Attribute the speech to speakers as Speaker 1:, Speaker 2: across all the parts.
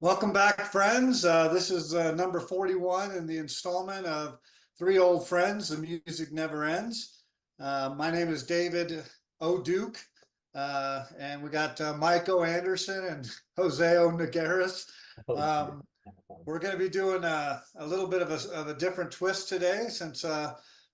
Speaker 1: Welcome back, friends. This is number 41 in the installment of Three Old Friends, The Music Never Ends. My name is David O'Duke, and we got Mike O. Anderson and Jose O. Nagaris.
Speaker 2: Oh, dear.
Speaker 1: Um, we're going to be doing a little bit of a different twist today since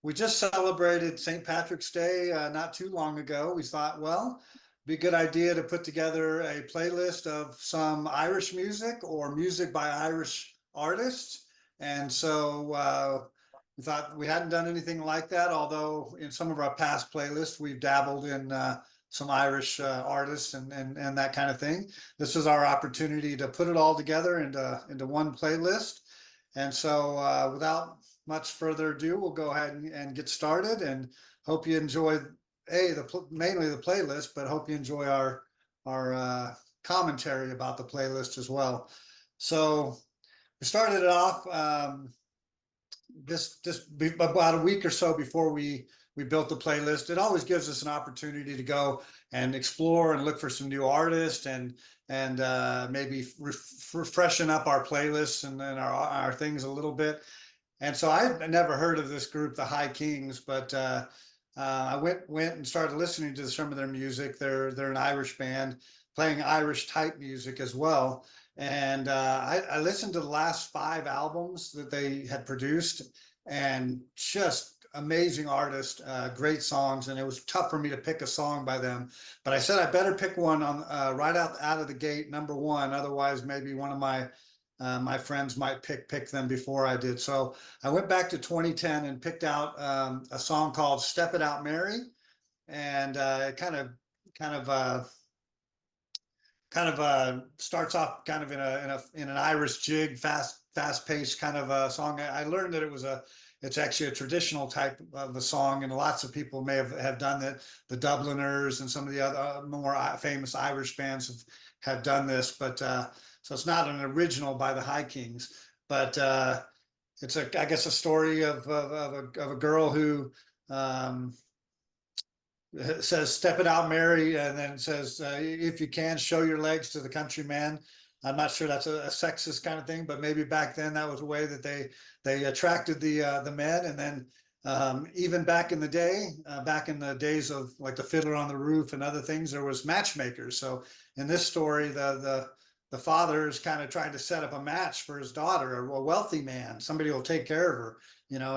Speaker 1: we just celebrated St. Patrick's Day not too long ago. We thought, well, be a good idea to put together a playlist of some Irish music or music by Irish artists. And so we thought we hadn't done anything like that, although in some of our past playlists, we've dabbled in some Irish artists and that kind of thing. This is our opportunity to put it all together into one playlist. And so without much further ado, we'll go ahead and get started and hope you enjoy mainly the playlist, but hope you enjoy our commentary about the playlist as well. So we started it off about a week or so before we built the playlist. It always gives us an opportunity to go and explore and look for some new artists and maybe freshen up our playlists and our things a little bit. And so I never heard of this group, the High Kings, but I went and started listening to some of their music. They're an Irish band playing Irish type music as well. And I listened to the last 5 albums that they had produced, and just amazing artists, great songs. And it was tough for me to pick a song by them, but I said I better pick one on right out of the gate, number one. Otherwise, maybe one of my friends might pick them before I did. So I went back to 2010 and picked out a song called "Step It Out, Mary," and it kind of starts off kind of in an Irish jig, fast paced kind of a song. I learned that it's actually a traditional type of a song, and lots of people may have done it. The Dubliners and some of the other more famous Irish bands have done this, but so it's not an original by the High Kings, but it's I guess a story of a girl who um, says "Step it out, Mary," and then says "If you can, show your legs to the countryman." I'm not sure that's a sexist kind of thing, but maybe back then that was a way that they attracted the men. And then even back in the day, back in the days of like the Fiddler on the Roof and other things, there was matchmakers. So in this story, the father is kind of trying to set up a match for his daughter, a wealthy man, somebody who will take care of her,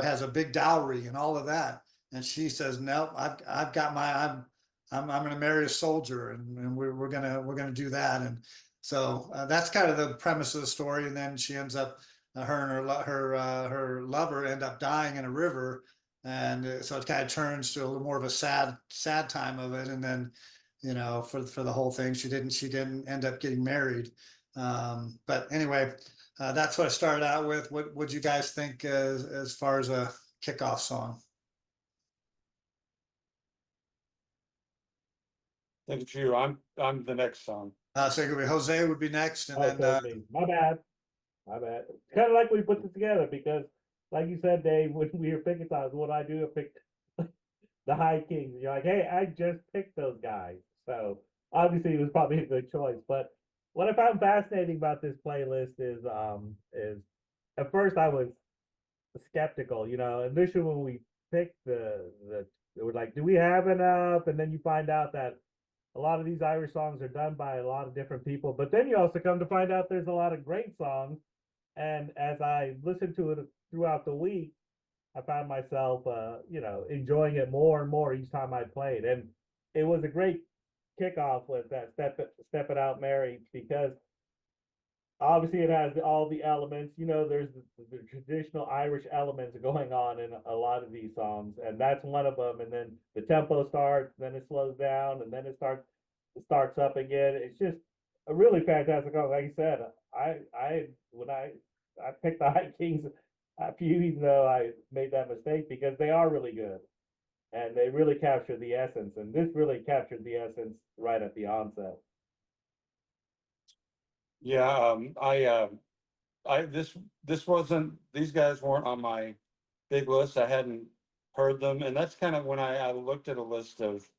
Speaker 1: has a big dowry and all of that. And she says, "Nope, I've got I'm going to marry a soldier, and we're gonna do that." And so that's kind of the premise of the story. And then she ends up, her and her lover end up dying in a river, and so it kind of turns to a little more of a sad time of it. And then, for the whole thing, she didn't end up getting married. But anyway, that's what I started out with. What would you guys think as far as a kickoff song?
Speaker 3: Thank you. I'm the next song.
Speaker 1: So Jose would be next, and
Speaker 2: Oh,
Speaker 1: then
Speaker 2: so it's me. My bad. My bad. It's kind of like we put this together because, like you said, Dave, when we were picking songs, what I do, I picked the High Kings. You're like, hey, I just picked those guys. So obviously it was probably a good choice. But what I found fascinating about this playlist is at first I was skeptical. Initially when we picked it was like, do we have enough? And then you find out that a lot of these Irish songs are done by a lot of different people, but then you also come to find out there's a lot of great songs. And as I listened to it throughout the week, I found myself, enjoying it more and more each time I played. And it was a great kickoff with that Step It Out, Mary, because obviously it has all the elements. There's the traditional Irish elements going on in a lot of these songs, and that's one of them. And then the tempo starts, then it slows down, and then it starts up again. It's just a really fantastic song. Like you said, when I picked the High Kings a few, even though I made that mistake, because they are really good and they really capture the essence. And this really captured the essence right at the onset.
Speaker 3: Yeah, this wasn't, these guys weren't on my big list. I hadn't heard them, and that's kind of when I looked at a list of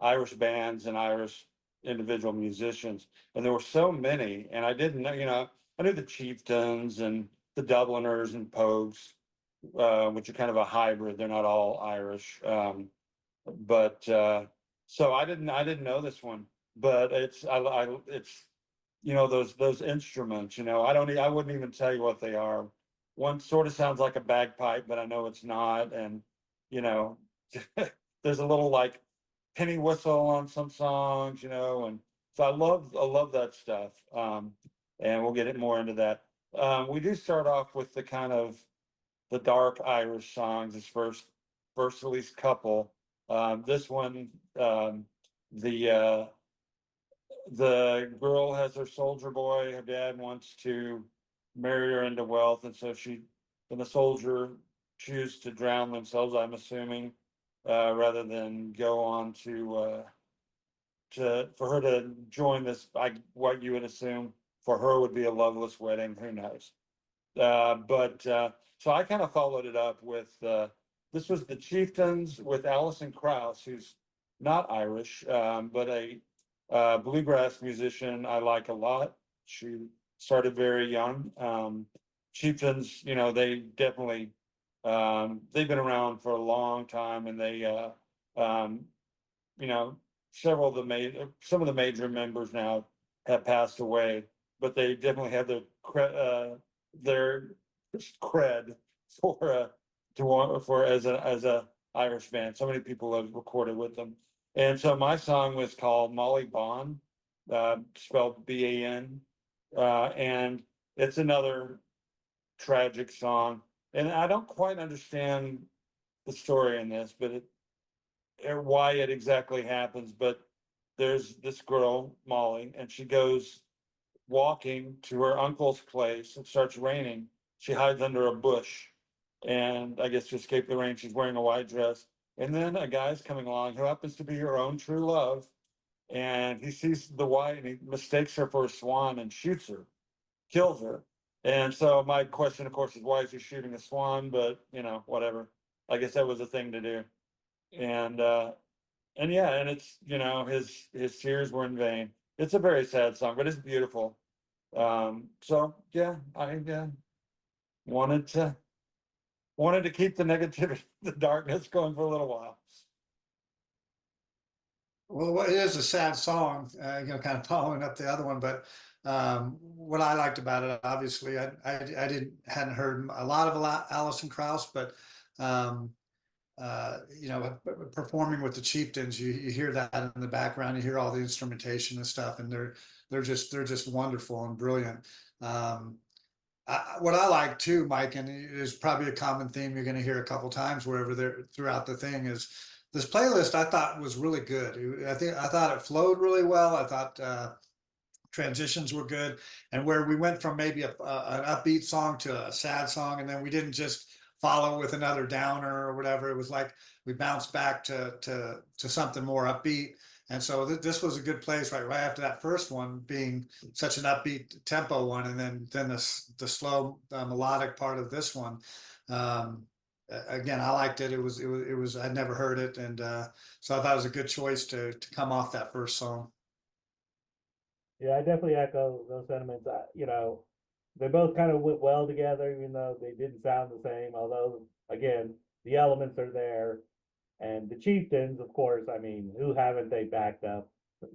Speaker 3: Irish bands and Irish individual musicians, and there were so many, and I didn't know, I knew the Chieftains and the Dubliners and Pogues, which are kind of a hybrid. They're not all Irish. But so I didn't know this one, but it's those instruments. I wouldn't even tell you what they are. One sort of sounds like a bagpipe, but I know it's not. And you know, there's a little like penny whistle on some songs, and so I love that stuff. And we'll get it more into that. We do start off with the kind of the dark Irish songs, his first release couple. This one, the girl has her soldier boy. Her dad wants to marry her into wealth, and so and the soldier choose to drown themselves. I'm assuming, rather than go on for her to join this. What you would assume for her would be a loveless wedding. Who knows? But so I kind of followed it up with this was the Chieftains with Alison Krauss, who's not Irish, but a bluegrass musician I like a lot. She started very young. Chieftains, they definitely they've been around for a long time, and they you know some of the major members now have passed away, but they definitely have their cred for as a Irish band. So many people have recorded with them, and so my song was called Molly Ban, spelled BAN, and it's another tragic song. And I don't quite understand the story in this, but or why it exactly happens. But there's this girl Molly, and she goes walking to her uncle's place. It starts raining. She hides under a bush, and I guess to escape the rain, she's wearing a white dress. And then a guy's coming along who happens to be her own true love, and he sees the white and he mistakes her for a swan and shoots her, kills her. And so my question, of course, is why is he shooting a swan? But whatever. I guess that was a thing to do. And yeah, and it's his tears were in vain. It's a very sad song, but it's beautiful. So yeah, I wanted to keep the negativity, the darkness going for a little while.
Speaker 1: Well, it is a sad song, kind of following up the other one. But what I liked about it, obviously, I hadn't heard a lot of Alison Krauss, but um, performing with the Chieftains, you hear that in the background. You hear all the instrumentation and stuff, and they're just wonderful and brilliant. Um, what I like too, Mike, and it is probably a common theme you're going to hear a couple times wherever they're throughout the thing, is this playlist I thought was really good. I thought it flowed really well. I thought transitions were good, and where we went from maybe an upbeat song to a sad song, and then we didn't just follow with another downer or whatever. It was like we bounced back to something more upbeat. And so this was a good place right after that first one being such an upbeat tempo one, and then the slow melodic part of this one. Um, Again, I liked it. It was I'd never heard it, and so I thought it was a good choice to come off that first song.
Speaker 2: Yeah, I definitely echo those sentiments. They both kind of went well together, even though they didn't sound the same. Although, again, the elements are there. And the Chieftains, of course, I mean, who haven't they backed up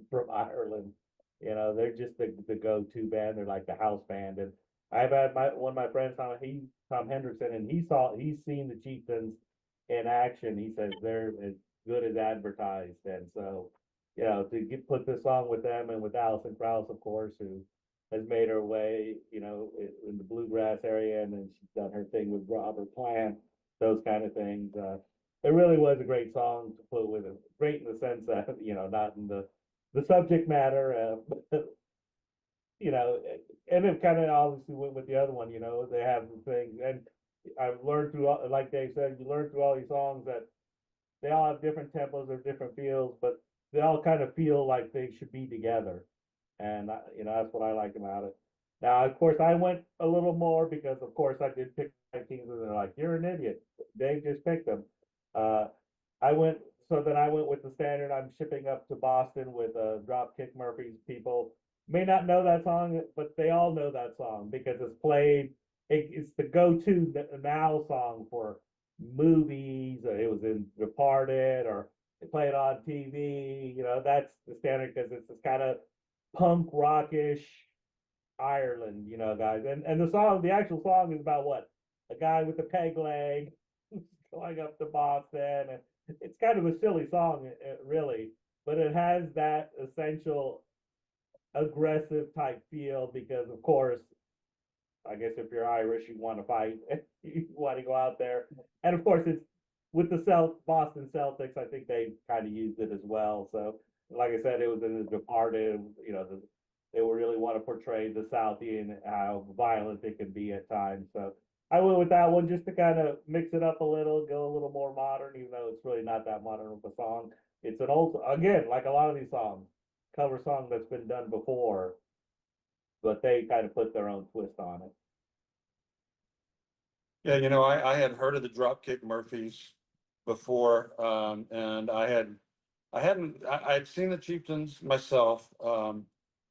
Speaker 2: from Ireland? They're just the go-to band. They're like the house band. And I've had one of my friends, Tom Hendrickson, and he's seen the Chieftains in action. He says they're as good as advertised. And so, put this song with them and with Alison Krauss, of course, who has made her way, in the bluegrass area, and then she's done her thing with Robert Plant, those kind of things. It really was a great song to put with it. Great in the sense that, not in the subject matter, you know, and it kind of obviously went with the other one, they have the thing. And I've learned like Dave said, you learn through all these songs that they all have different tempos or different feels, but they all kind of feel like they should be together. And, that's what I like about it. Now, of course, I went a little more because, of course, I did pick my teams, and they're like, "You're an idiot. Dave just picked them." Uh, so then I went with the standard. I'm shipping up to Boston with Dropkick Murphys people. may not know that song, but they all know that song because it's played. It's the go-to now song for movies. Or it was in Departed, or they play it on TV. You know, that's the standard because it's this kind of punk rockish Ireland, you know, guys. And the song, the actual song is about what? A guy with a peg leg going up to Boston. And it's kind of a silly song, really, but it has that essential aggressive type feel because, of course, I guess if you're Irish, you want to fight, you want to go out there, and of course, it's with the Boston Celtics. I think they kind of used it as well. So, like I said, it was in The Departed. You know, they would really want to portray the Southie and how violent it can be at times. So, I went with that one just to kind of mix it up a little, go a little more modern, even though it's really not that modern of a song. It's an old, again, like a lot of these songs, cover song that's been done before, but they kind of put their own twist on it.
Speaker 3: Yeah, I had heard of the Dropkick Murphys before, and I'd seen the Chieftains myself,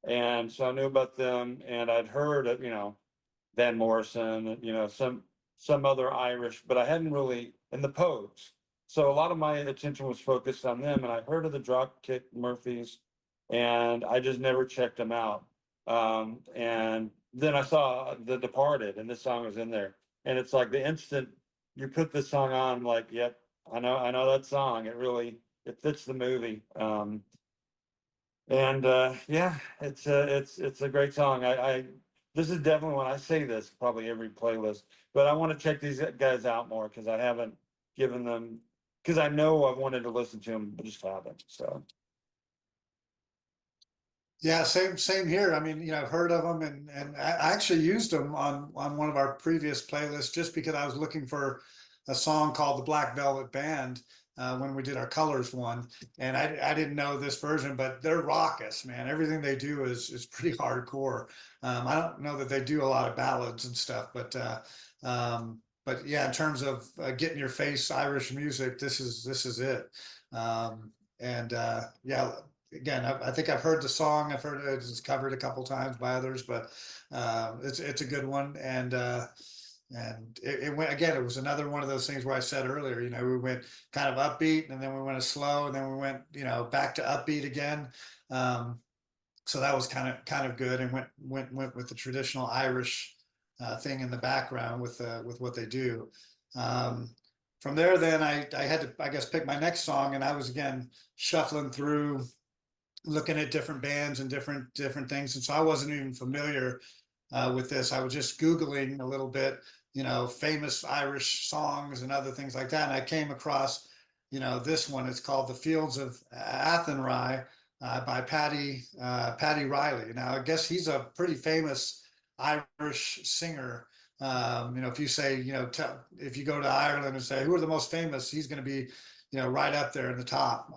Speaker 3: and so I knew about them, and I'd heard of, Van Morrison, some other Irish, but I hadn't really, and the Pogues. So a lot of my attention was focused on them, and I heard of the Dropkick Murphys, and I just never checked them out. And then I saw The Departed, and this song was in there, and it's like the instant you put this song on, like, yep, I know that song. It fits the movie. And yeah, it's a great song. I this is definitely, when I say this, probably every playlist, but I want to check these guys out more because I haven't given them, because I know I've wanted to listen to them, but just haven't. So
Speaker 1: Yeah, same here. I mean, I've heard of them, and I actually used them on one of our previous playlists just because I was looking for a song called the Black Velvet Band when we did our Colors one, and I didn't know this version, but they're raucous, man. Everything they do is pretty hardcore. I don't know that they do a lot of ballads and stuff, but yeah, in terms of getting your face Irish music, this is it. And yeah, again, I think I've heard the song. I've heard it's covered a couple times by others, but it's a good one. And it went again. It was another one of those things where I said earlier, we went kind of upbeat, and then we went a slow, and then we went, back to upbeat again. So that was kind of good, and went with the traditional Irish thing in the background with what they do. From there, then I had to, I guess, pick my next song, and I was again shuffling through, looking at different bands and different things, and so I wasn't even familiar with this. I was just Googling a little bit, famous Irish songs and other things like that, and I came across, this one. It's called "The Fields of Athenry" by Paddy Riley. Now, I guess he's a pretty famous Irish singer. If you say, if you go to Ireland and say who are the most famous, he's going to be, right up there in the top.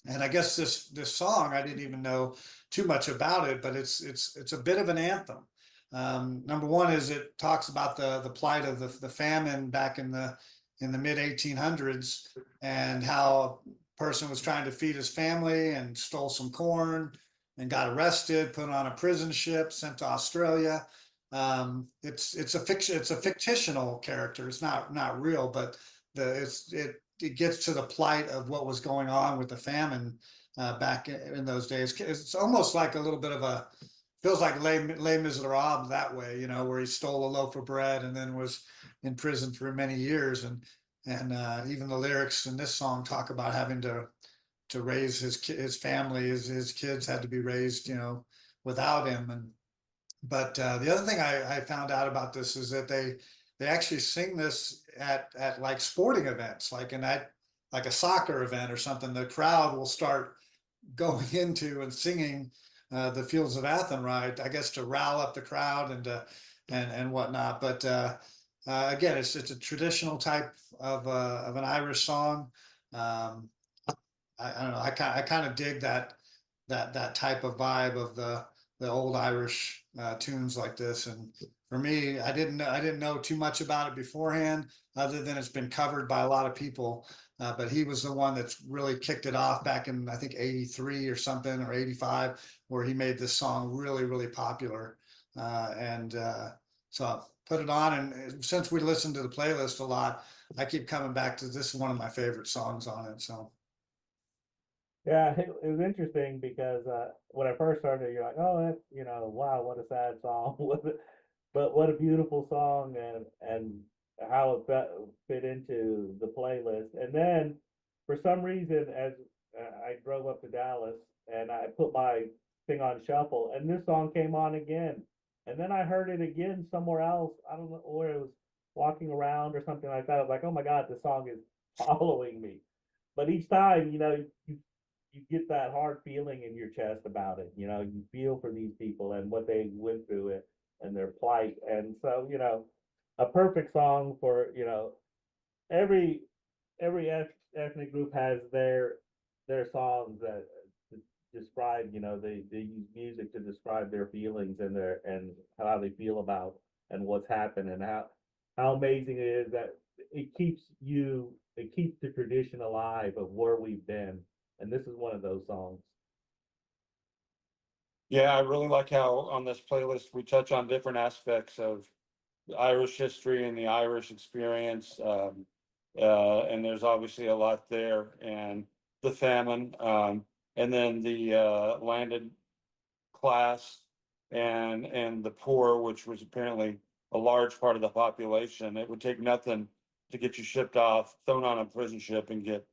Speaker 1: And I guess this song, I didn't even know too much about it, but it's a bit of an anthem. Number one is it talks about the plight of the famine back in the mid 1800s, and how a person was trying to feed his family and stole some corn and got arrested, put on a prison ship, sent to Australia. It's a fiction. It's a fictional character. It's not real, but it gets to the plight of what was going on with the famine back in those days. It's almost like a little bit of a, feels like Les Miserables that way, where he stole a loaf of bread and then was in prison for many years. And even the lyrics in this song talk about having to raise his family. His kids had to be raised, without him. But the other thing I found out about this is that they actually sing this at like sporting events, like like a soccer event or something. The crowd will start going into and singing the Fields of Athenry, I guess, to rile up the crowd and whatnot. But again, it's a traditional type of an Irish song. I don't know. I kind of dig that type of vibe of the old Irish tunes like this. And for me, I didn't know too much about it beforehand, other than it's been covered by a lot of people. But he was the one that's really kicked it off back in, I think, '83 or something, or '85, where he made this song really, really popular. And so I put it on, and since we listened to the playlist a lot, I keep coming back to this, one of my favorite songs on it. So
Speaker 2: Yeah, it was interesting because when I first started, you're like, oh, that's, wow, what a sad song. But what a beautiful song, and how it fit into the playlist. And then for some reason, as I drove up to Dallas and I put my thing on shuffle, and this song came on again. And then I heard it again somewhere else. I don't know where it was, walking around or something like that. I was like, oh my God, this song is following me. But each time, you get that hard feeling in your chest about it. You feel for these people and what they went through it and their plight. And so, a perfect song for, every ethnic group has their songs that describe, they use music to describe their feelings and how they feel about and what's happened, and how amazing it is that it keeps the tradition alive of where we've been. And this is one of those songs.
Speaker 3: Yeah, I really like how on this playlist we touch on different aspects of Irish history and the Irish experience. And there's obviously a lot there, and the famine, and then the landed class and the poor, which was apparently a large part of the population. It would take nothing to get you shipped off, thrown on a prison ship, and get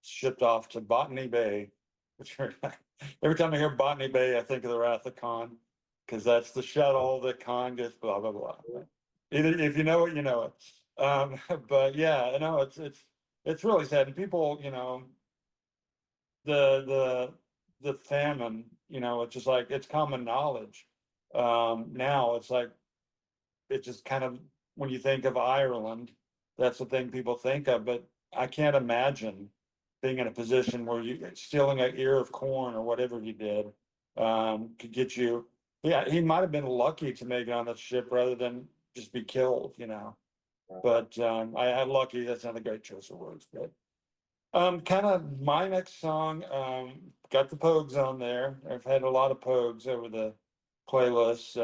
Speaker 3: shipped off to Botany Bay, which every time I hear Botany Bay, I think of the Wrath of Khan, because that's the shuttle that Khan gets, blah, blah, blah. Either if you know it, you know it. But yeah, I know it's really sad. And people, the famine, it's just like it's common knowledge. Now it's like it's just kind of, when you think of Ireland, that's the thing people think of, but I can't imagine being in a position where you stealing an ear of corn or whatever you did could get you. Yeah, he might have been lucky to make it on the ship rather than just be killed. But I lucky, that's not a great choice of words, but kind of my next song, got the Pogues on there. I've had a lot of Pogues over the playlist,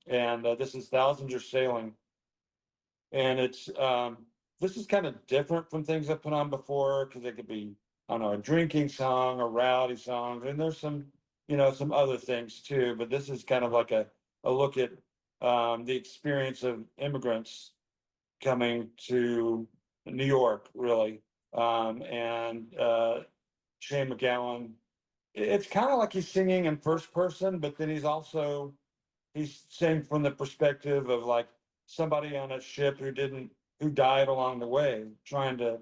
Speaker 3: and this is Thousands Are Sailing, and this is kind of different from things I've put on before, because it could be, I don't know, a drinking song, a rowdy song, and there's some other things too. But this is kind of like a look at the experience of immigrants coming to New York, really, and Shane MacGowan. It's kind of like he's singing in first person, but then he's saying from the perspective of like somebody on a ship who died along the way, trying to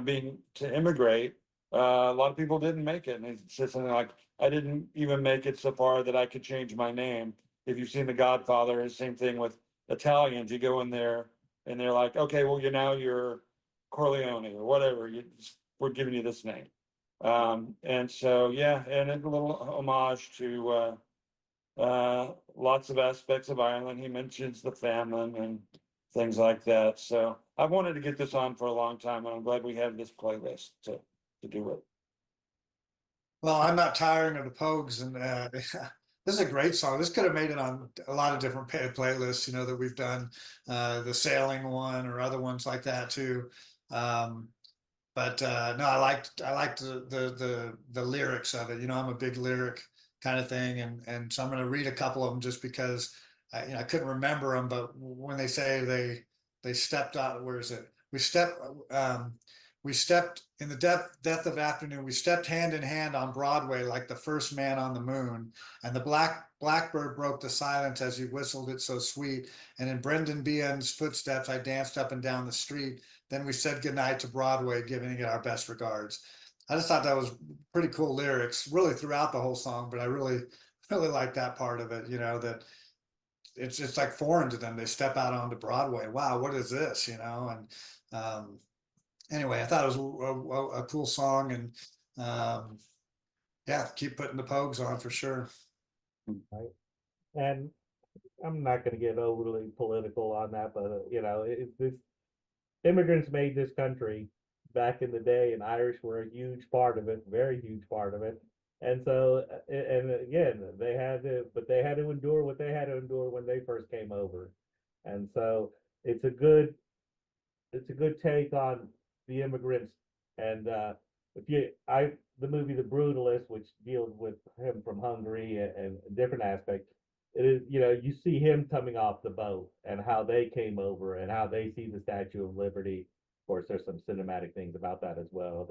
Speaker 3: being to immigrate. A lot of people didn't make it, and he said something like, "I didn't even make it so far that I could change my name." If you've seen The Godfather, the same thing with Italians. You go in there and they're like, "Okay, well, you're Corleone or whatever. We're giving you this name." And so yeah, and a little homage to lots of aspects of Ireland. He mentions the famine and things like that. So I've wanted to get this on for a long time, and I'm glad we have this playlist to do it.
Speaker 1: well, I'm not tiring of the Pogues, and this is a great song. This could have made it on a lot of different playlists, that we've done, the sailing one or other ones like that too. Um, but no, I liked the lyrics of it. I'm a big lyric kind of thing, and so I'm going to read a couple of them just because I couldn't remember them. But when they say they stepped out, where is it? We stepped in the death of afternoon. We stepped hand in hand on Broadway like the first man on the moon. And the blackbird broke the silence as he whistled it so sweet. And in Brendan Behan's footsteps, I danced up and down the street. Then we said goodnight to Broadway, giving it our best regards. I just thought that was pretty cool lyrics, really throughout the whole song. But I really, really like that part of it. That it's like foreign to them. They step out onto Broadway. Wow, what is this? And anyway, I thought it was a cool song, and yeah, keep putting the Pogues on for sure.
Speaker 2: Right. And I'm not going to get overly political on that, but this immigrants made this country back in the day, and Irish were a huge part of it, very huge part of it. And so, and again, they had to endure what they had to endure when they first came over. And so, it's a good, it's a good take on the immigrants. And if you, I, the movie The Brutalist, which deals with him from Hungary and a different aspect, it is, you see him coming off the boat and how they came over and how they see the Statue of Liberty. Of course, there's some cinematic things about that as well.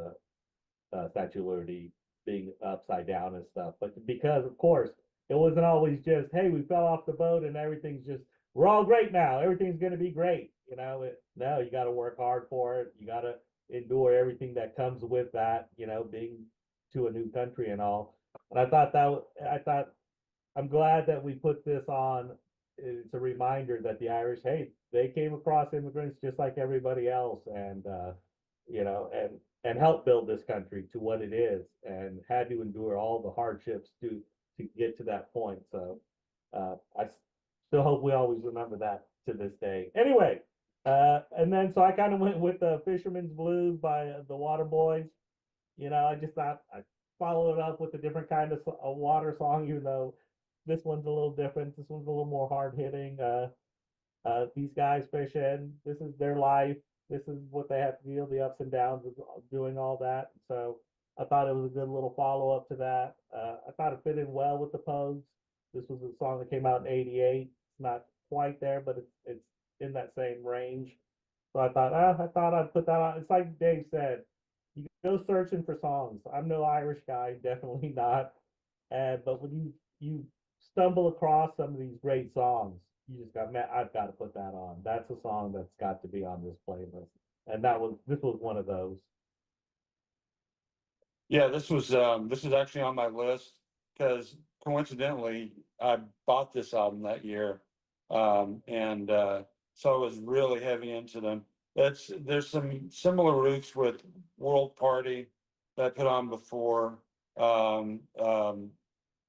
Speaker 2: The Statue of Liberty being upside down and stuff. But because, of course, it wasn't always just, hey, we fell off the boat and everything's just, we're all great now. Everything's going to be great. No, you got to work hard for it. You got to endure everything that comes with that, being to a new country and all. And I thought I'm glad that we put this on. It's a reminder that the Irish, hey, they came across immigrants just like everybody else, and and helped build this country to what it is, and had to endure all the hardships to get to that point. So I still hope we always remember that to this day. Anyway, and then so I kind of went with the Fisherman's Blues by the Waterboys. I just thought I'd follow it up with a different kind of a water song, even though this one's a little different. This one's a little more hard hitting. These guys fish in. This is their life. This is what they have to deal, the ups and downs of doing all that. So I thought it was a good little follow up to that. I thought it fit in well with the Pogues. This was a song that came out in '88. It's not quite there, but it's in that same range. So I thought I'd put that on. It's like Dave said, you go searching for songs. I'm no Irish guy, definitely not. But when you stumble across some of these great songs, you just got, man, I've got to put that on. That's a song that's got to be on this playlist. And this was one of those.
Speaker 3: Yeah, this is actually on my list because coincidentally I bought this album that year, and so I was really heavy into them. There's some similar roots with World Party that I put on before. Carl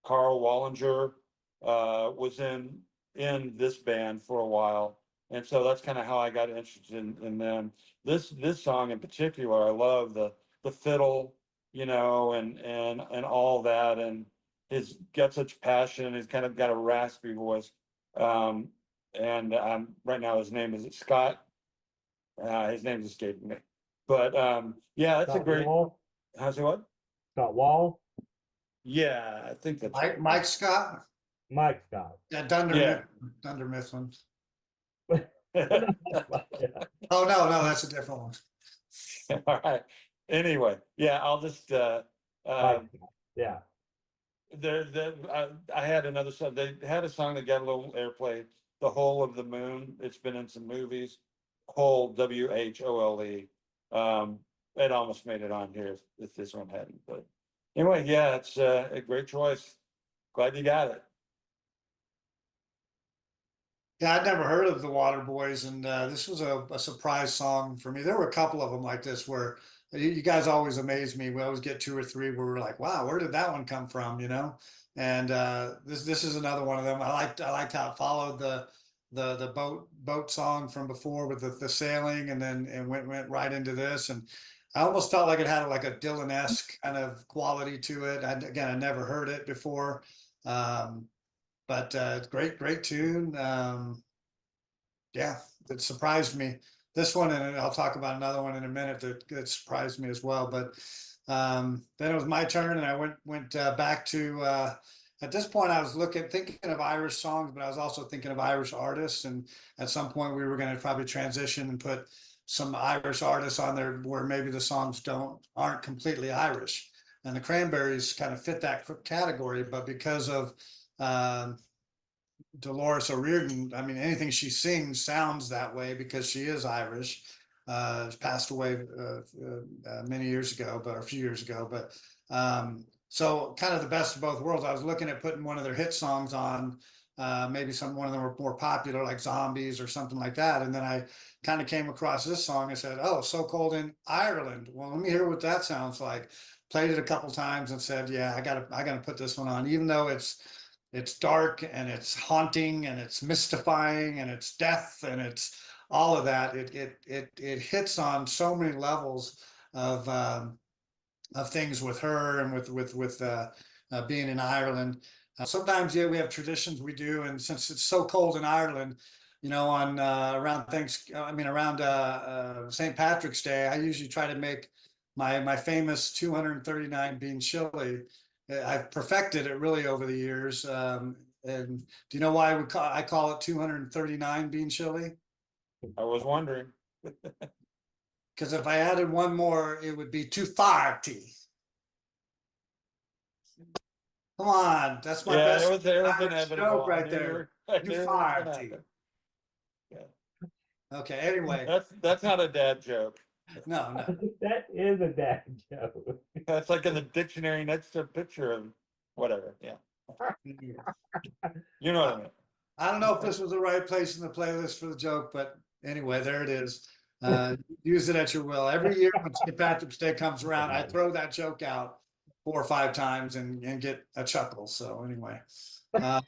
Speaker 3: Wallinger was in this band for a while, and so that's kind of how I got interested in them. This song in particular, I love the fiddle, and all that, and he's got such passion. He's kind of got a raspy voice, and right now his name is Scott. His name's escaping me, but yeah, that's a great.
Speaker 2: Wall.
Speaker 3: How's it what?
Speaker 2: Scott Wall.
Speaker 3: Yeah, I think that's
Speaker 1: Mike Scott.
Speaker 2: Mike Scott.
Speaker 1: Yeah, Dunder Mifflin.
Speaker 2: Yeah.
Speaker 1: Oh no, that's a different one.
Speaker 3: All right. Anyway, yeah, I'll just
Speaker 2: Yeah.
Speaker 3: I had another song. They had a song that got a little airplay, "The Whole of the Moon." It's been in some movies. Whole, WHOLE. It almost made it on here if this one hadn't. But anyway, yeah, it's a great choice. Glad you got it.
Speaker 1: Yeah, I'd never heard of the Waterboys, and this was a surprise song for me. There were a couple of them like this where you guys always amaze me. We always get two or three where we're like, "Wow, where did that one come from?" And this is another one of them. I liked how it followed the boat song from before with the sailing, and then went right into this. And I almost felt like it had like a Dylan-esque kind of quality to it. Again, I never heard it before. But great tune. Yeah, it surprised me. This one, and I'll talk about another one in a minute that surprised me as well. But then it was my turn, and I went back to. At this point, I was thinking of Irish songs, but I was also thinking of Irish artists. And at some point, we were going to probably transition and put some Irish artists on there where maybe the songs aren't completely Irish. And the Cranberries kind of fit that category, but because of Dolores O'Riordan, I mean, anything she sings sounds that way because she is Irish. Passed away many years ago, but a few years ago. But so kind of the best of both worlds. I was looking at putting one of their hit songs on, maybe one of them were more popular, like Zombies or something like that. And then I kind of came across this song and said, "Oh, So Cold in Ireland. Well, let me hear what that sounds like." Played it a couple times and said, "Yeah, I gotta put this one on," even though it's it's dark and it's haunting and it's mystifying and it's death and it's all of that. It hits on so many levels of things with her and with being in Ireland. Sometimes, yeah, we have traditions we do, and since it's so cold in Ireland, you know, on around around St. Patrick's Day, I usually try to make my famous 239 bean chili. I've perfected it really over the years. And do you know why I call it 239 bean chili?
Speaker 3: I was wondering.
Speaker 1: Because if I added one more, it would be 240. Come on, that's my
Speaker 3: Yeah,
Speaker 1: best
Speaker 3: it was
Speaker 1: Irish
Speaker 3: inevitable.
Speaker 1: joke right there.
Speaker 3: I
Speaker 1: You
Speaker 3: knew it was
Speaker 1: fired
Speaker 3: gonna
Speaker 1: T.
Speaker 3: happen.
Speaker 1: Okay, anyway,
Speaker 3: That's not a dad joke.
Speaker 1: no.
Speaker 2: That is a dad joke.
Speaker 3: That's like in the dictionary next to a picture of whatever, yeah. You know what I mean?
Speaker 1: I don't know if this was the right place in the playlist for the joke, but anyway, there it is. Use it at your will. Every year when St. Patrick's Day comes around, I throw that joke out 4 or 5 times and get a chuckle. So anyway, um,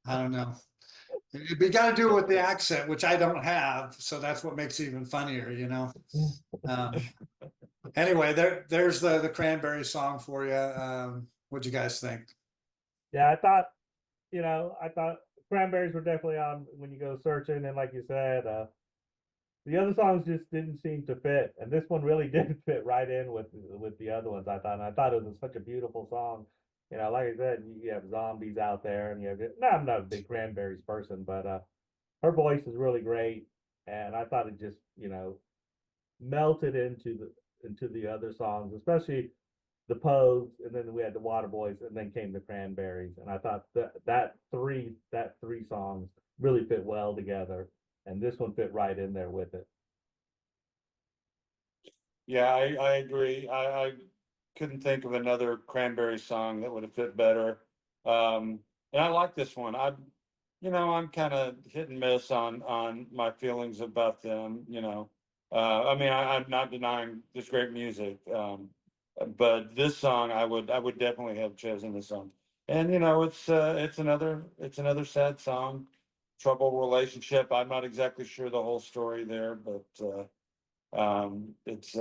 Speaker 1: I don't know. We got to do it with the accent, which I don't have, so that's what makes it even funnier, you know. Anyway, there's the Cranberry song for you. What'd you guys think?
Speaker 2: Yeah, I thought cranberries were definitely on when you go searching, and like you said, the other songs just didn't seem to fit, and this one really did fit right in with the other ones. I thought it was such a beautiful song. You know, like I said, you have zombies out there, and you have. No, I'm not a big cranberries person, but her voice is really great, and I thought it just melted into the other songs, especially the Pogues, and then we had the Water Boys, and then came the Cranberries. And I thought that three songs really fit well together, and this one fit right in there with it.
Speaker 3: Yeah, I agree. I couldn't think of another Cranberry song that would have fit better. And I like this one. I'm kind of hit and miss on my feelings about them, you know. I'm not denying this great music. But this song I would definitely have chosen this song. And it's another sad song, troubled relationship. I'm not exactly sure the whole story there, but it's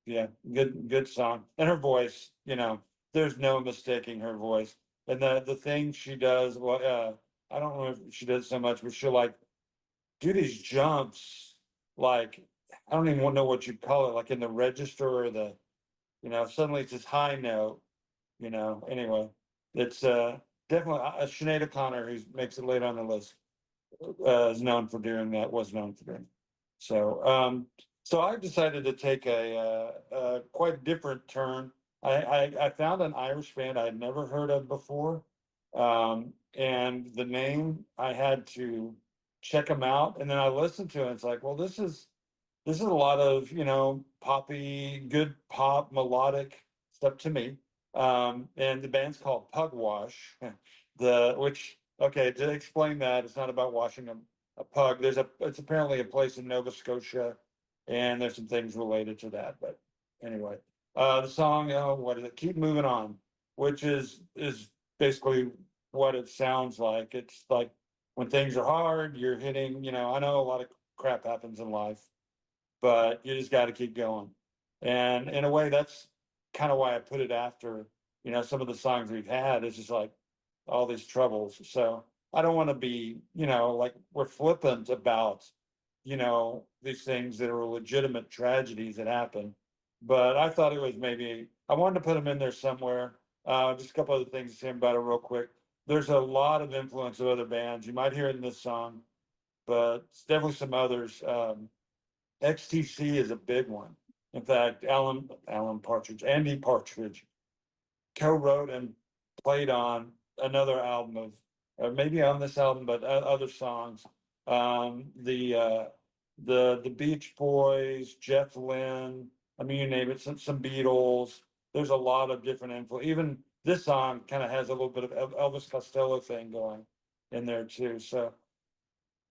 Speaker 3: yeah, good song. And her voice, there's no mistaking her voice. And the thing she does, well, I don't know if she does so much, but she'll like do these jumps, like I don't even know what you call it, like in the register or suddenly it's this high note, anyway. It's definitely Sinead O'Connor, who makes it later on the list, is known for doing that, was known for doing. So I decided to take a quite different turn. I found an Irish band I had never heard of before. And the name, I had to check them out, and then I listened to it. It's like, well, this is a lot of, poppy, good pop, melodic stuff to me. And the band's called Pugwash. Okay, to explain that, it's not about washing a pug. It's apparently a place in Nova Scotia, and there's some things related to that. But anyway, the song, what is it? Keep Moving On, which is basically what it sounds like. It's like when things are hard, you're hitting, I know a lot of crap happens in life, but you just got to keep going. And in a way, that's kind of why I put it after, some of the songs we've had. It's just like all these troubles. So I don't want to be, like we're flippant about, these things that are legitimate tragedies that happen. But I thought it was I wanted to put them in there somewhere. Just a couple other things to say about it real quick. There's a lot of influence of other bands. You might hear it in this song, but it's definitely some others. XTC is a big one. In fact, Andy Partridge co-wrote and played on another album maybe on this album, but other songs. The Beach Boys, Jeff Lynne, I mean, you name it, some Beatles. There's a lot of different influence. Even this song kind of has a little bit of Elvis Costello thing going in there too. So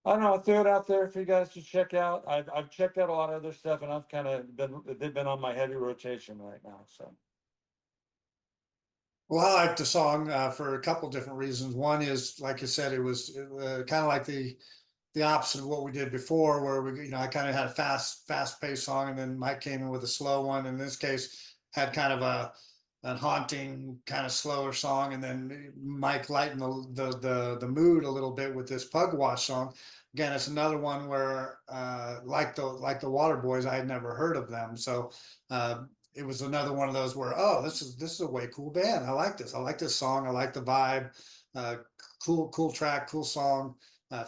Speaker 3: I don't know. I threw it out there for you guys to check out. I've checked out a lot of other stuff, and they've been on my heavy rotation right now. So
Speaker 1: Well, I like the song for a couple different reasons. One is, like you said, it was kind of like the opposite of what we did before, where we, I kind of had a fast paced song, and then Mike came in with a slow one. In this case, had kind of a haunting, kind of slower song, and then Mike lightened the mood a little bit with this Pug Wash song. Again, it's another one where, like the Water Boys, I had never heard of them, so it was another one of those where, oh, this is a way cool band. I like this. I like this song. I like the vibe. Uh, cool track, cool song.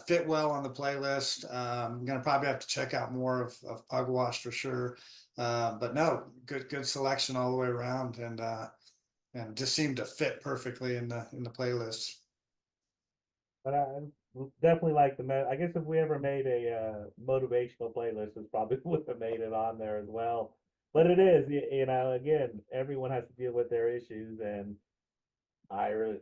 Speaker 1: Fit well on the playlist. I'm gonna probably have to check out more of Pugwash for sure. But no, good selection all the way around, and just seemed to fit perfectly in the playlist.
Speaker 2: But I definitely like I guess if we ever made a motivational playlist, it probably would have made it on there as well. But it is, again, everyone has to deal with their issues, and Irish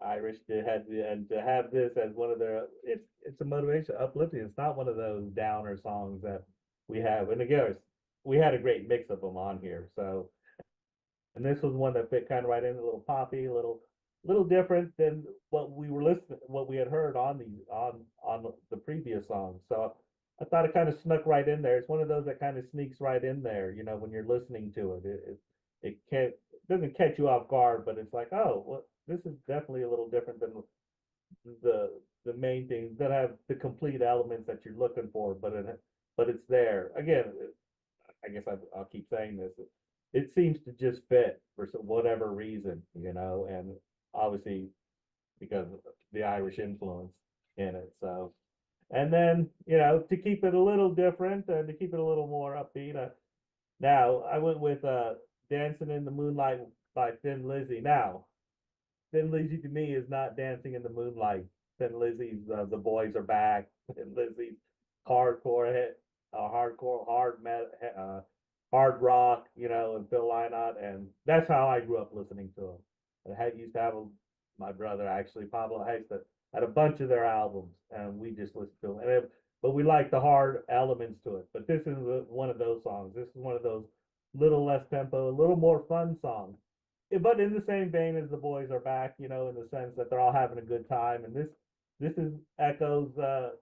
Speaker 2: Irish and to have this as one of their it's a motivation, uplifting. It's not one of those downer songs that we have. And again, we had a great mix of them on here. So, and this was one that fit kind of right in, a little poppy, a little different than what we had heard on the previous songs. So I thought it kind of snuck right in there. It's one of those that kind of sneaks right in there, when you're listening to it. It can't it doesn't catch you off guard, but it's like, oh, well, this is definitely a little different than the the main things that have the complete elements that you're looking for, but it's there. Again, I guess I'll keep saying this. It seems to just fit for whatever reason, and obviously because of the Irish influence in it. So, and then to keep it a little different and to keep it a little more upbeat. Now I went with "Dancing in the Moonlight" by Thin Lizzy. Now, Thin Lizzy to me is not "Dancing in the Moonlight." Thin Lizzy's "The Boys Are Back." Thin Lizzy's hardcore hit, hardcore hard rock, and Phil Lynott, and that's how I grew up listening to them. I used to have my brother actually, Pablo Hesta, had a bunch of their albums, and we just listened to them. But we like the hard elements to it. But this is one of those songs. This is one of those little less tempo, a little more fun songs. But in the same vein as "The Boys Are Back," in the sense that they're all having a good time, and this is echoes a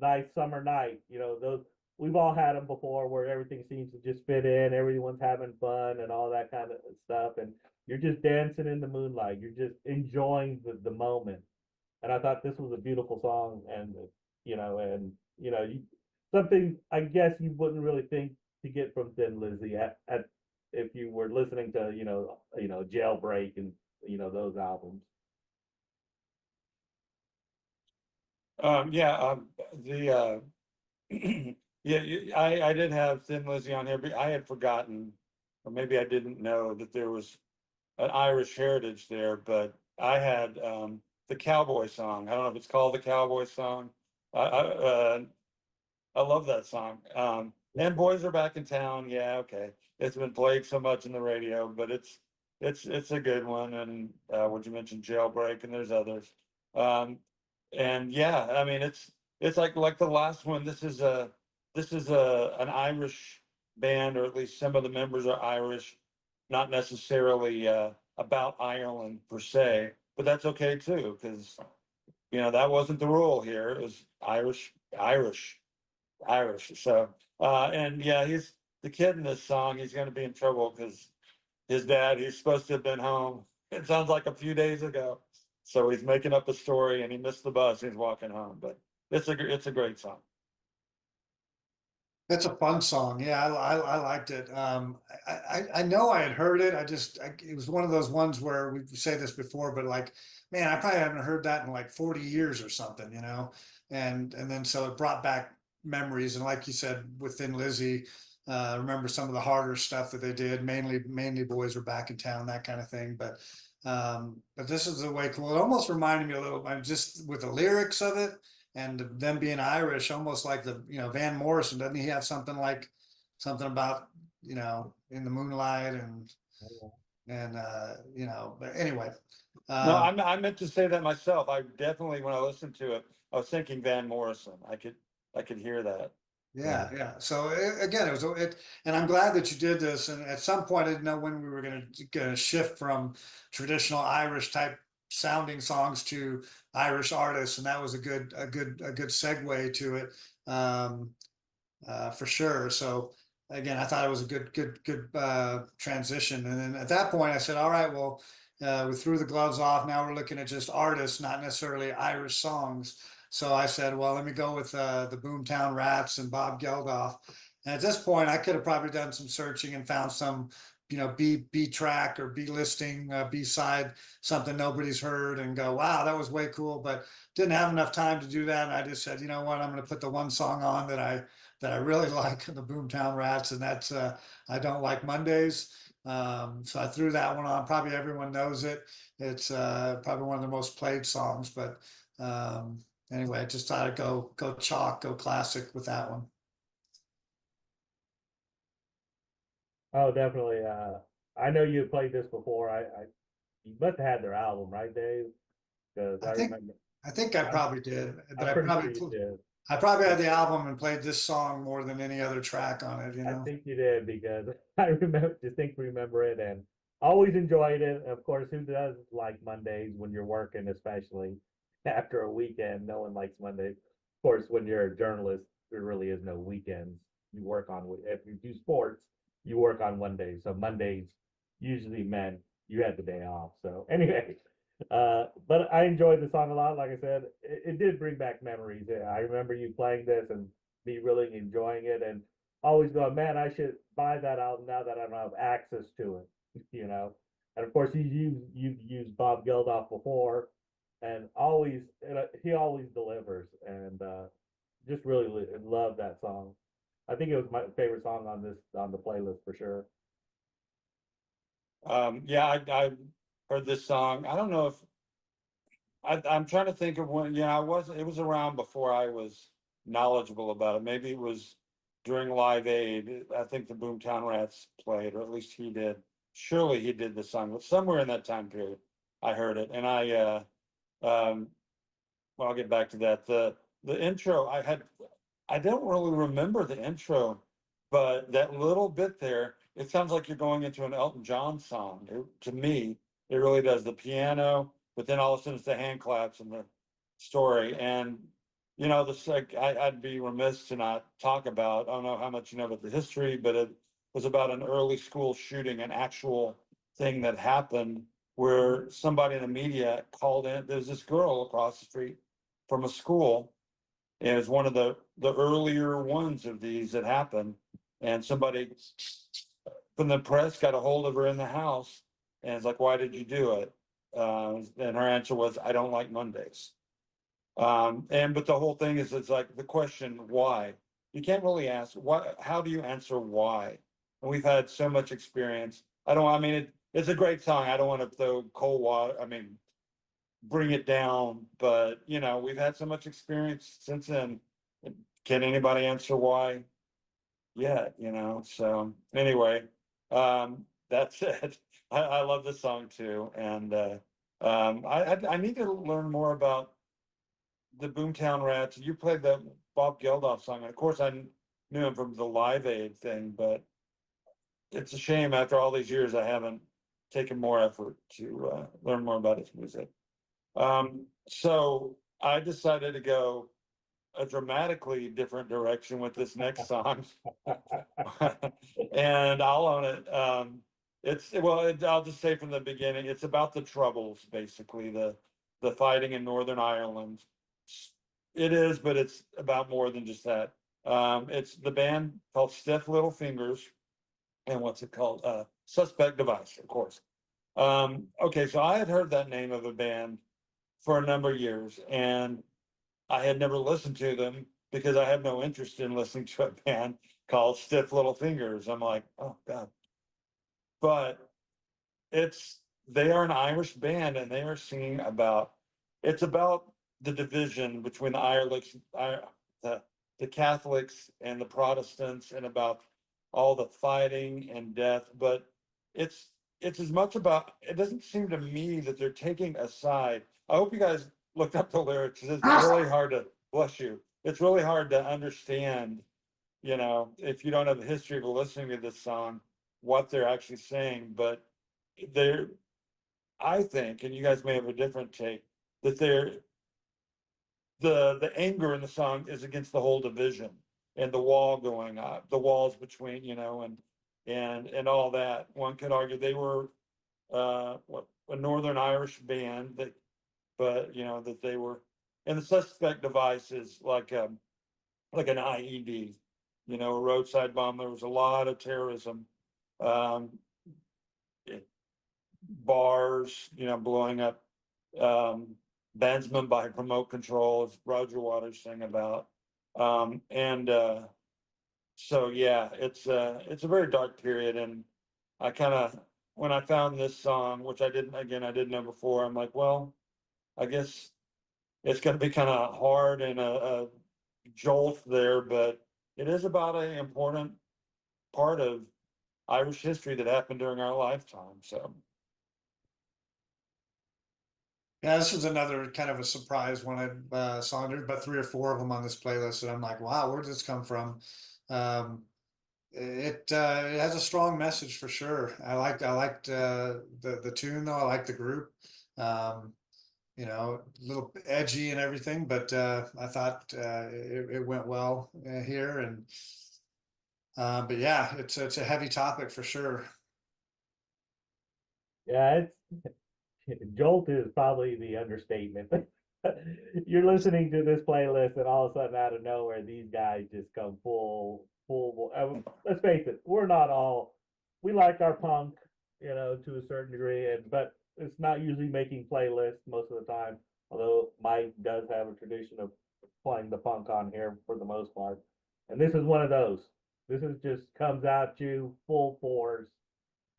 Speaker 2: nice summer night. Those we've all had them before, where everything seems to just fit in, everyone's having fun and all that kind of stuff, and you're just dancing in the moonlight. You're just enjoying the moment. And I thought this was a beautiful song, and something I guess you wouldn't really think to get from Thin Lizzy at if you were listening to Jailbreak and those albums.
Speaker 3: Yeah, the yeah, I did have Thin Lizzy on here, but I had forgotten, or maybe I didn't know that there was an Irish heritage there. But I had the Cowboy song. I don't know if it's called the Cowboy song. I love that song. And Boys Are Back in Town. Yeah, okay. It's been played so much in the radio, but it's a good one. And would you mention Jailbreak, and there's others. Um, and yeah, I mean it's like the last one. This is an Irish band, or at least some of the members are Irish, not necessarily about Ireland per se, but that's okay too, because that wasn't the rule here. It was Irish. So, and yeah, he's the kid in this song. He's going to be in trouble because his dad, he's supposed to have been home. It sounds like a few days ago. So he's making up a story, and he missed the bus. And he's walking home, but it's a great song.
Speaker 1: It's a fun song. Yeah, I liked it. I know I had heard it. It was one of those ones where we say this before, but like, man, I probably haven't heard that in like 40 years or something. And then so it brought back memories. And like you said, within Lizzie, remember some of the harder stuff that they did. Mainly Boys Were Back in Town, that kind of thing. But this is a way cool. It almost reminded me a little, just with the lyrics of it and them being Irish, almost like Van Morrison. Doesn't he have something about in the moonlight but anyway.
Speaker 3: No, I meant to say that myself. I definitely, when I listened to it, I was thinking Van Morrison. I could hear that.
Speaker 1: Yeah, yeah. So again, and I'm glad that you did this. And at some point, I didn't know when we were going to shift from traditional Irish type sounding songs to Irish artists, and that was a good segue to it. Um, for sure. So again, I thought it was a good transition. And then at that point, I said, all right, well, we threw the gloves off. Now we're looking at just artists, not necessarily Irish songs. So I said, well, let me go with the Boomtown Rats and Bob Geldof. And at this point, I could have probably done some searching and found some, B track or B listing, B side, something nobody's heard, and go, wow, that was way cool. But didn't have enough time to do that. And I just said, you know what, I'm going to put the one song on that I really like, the Boomtown Rats, and that's I Don't Like Mondays. So I threw that one on. Probably everyone knows it. It's probably one of the most played songs. But anyway, I just thought I'd go chalk, go classic with that one.
Speaker 2: Oh, definitely. I know you played this before. You must have had their album, right, Dave? Because
Speaker 1: I
Speaker 2: I
Speaker 1: think
Speaker 2: remember.
Speaker 1: I think I
Speaker 2: I'm,
Speaker 1: probably did, but
Speaker 2: I'm pretty sure you did.
Speaker 1: I probably had the album and played this song more than any other track on it.
Speaker 2: I think you did because I remember it and always enjoyed it. Of course, who does like Mondays when you're working, especially after a weekend? No one likes Mondays. Of course, when you're a journalist, there really is no weekends. You work on if you do sports, you work on Mondays. So Mondays usually meant you had the day off. So anyway, but I enjoyed the song a lot. Like I said, it did bring back memories. I remember you playing this and me really enjoying it and always going, man, I should buy that album now that I don't have access to it, you know. And of course, you've used Bob Geldof before, and he always delivers, and just really love that song. I think it was my favorite song on the playlist for sure.
Speaker 3: Yeah, I heard this song. I don't know if I'm trying to think of when. Yeah, it was around before I was knowledgeable about it. Maybe it was during Live Aid. I think the Boomtown Rats played, or at least he did. Surely he did the song, but somewhere in that time period, I heard it, and um, well, I'll get back to that. The intro I don't really remember the intro, but that little bit there, it sounds like you're going into an Elton John song. To me, it really does. The piano, but then all of a sudden it's the hand claps and the story. And this like I'd be remiss to not talk about. I don't know how much you know about the history, but it was about an early school shooting, an actual thing that happened where somebody in the media called in. There's this girl across the street from a school, and it was one of the earlier ones of these that happened. And somebody from the press got a hold of her in the house and it's like, why did you do it? And her answer was, I don't like Mondays. But the whole thing is, it's like the question, why? You can't really ask what, how do you answer why? And we've had so much experience. I mean, it's a great song. I don't want to throw cold water. I mean, bring it down, but we've had so much experience since then. Can anybody answer why? Yeah, so anyway, that's it. I love this song too, and I need to learn more about the Boomtown Rats. You played the Bob Geldof song, and of course I knew him from the Live Aid thing, but it's a shame after all these years I haven't taken more effort to learn more about his music. So I decided to go a dramatically different direction with this next song. And I'll own it. I'll just say from the beginning, it's about the Troubles, basically, the fighting in Northern Ireland. It is, but it's about more than just that. It's the band called Stiff Little Fingers, and what's it called? Suspect Device, of course. Okay, so I had heard that name of a band for a number of years, and I had never listened to them because I have no interest in listening to a band called Stiff Little Fingers. I'm like, oh God. But they are an Irish band and they are singing it's about the division between the Catholics and the Protestants, and about all the fighting and death. But it's as much about, it doesn't seem to me that they're taking a side. I hope you guys looked up the lyrics. It's really hard to, bless you. It's really hard to understand you know, if you don't have the history of listening to this song, what they're actually saying, but they're, I think, and you guys may have a different take, that they're, the anger in the song is against the whole division and the wall going up, the walls between, you know, and all that. One could argue they were what, a Northern Irish band that, but you know, that they were, and the suspect device is like an IED, you know, a roadside bomb. There was a lot of terrorism, um, bars, you know, blowing up, bandsmen by remote control, as Roger Waters sang about. And so yeah, it's a very dark period, and I kind of, when I found this song, which I didn't know before, I'm like, well, I guess it's going to be kind of hard and a jolt there, but it is about an important part of Irish history that happened during our lifetime. So
Speaker 1: Yeah, this was another kind of a surprise when I saw there's about 3 or 4 of them on this playlist, and I'm like, wow, where did this come from? Um, it has a strong message for sure. I liked the tune though. I like the group. Um, you know, a little edgy and everything, but I thought it went well here. And but yeah, it's a heavy topic for sure.
Speaker 2: Yeah, it's jolt is probably the understatement. You're listening to this playlist, and all of a sudden, out of nowhere, these guys just come full. Let's face it, we're not all. We like our punk, you know, to a certain degree, but it's not usually making playlists most of the time. Although Mike does have a tradition of playing the punk on here for the most part, and this is one of those. This is just comes at you full force,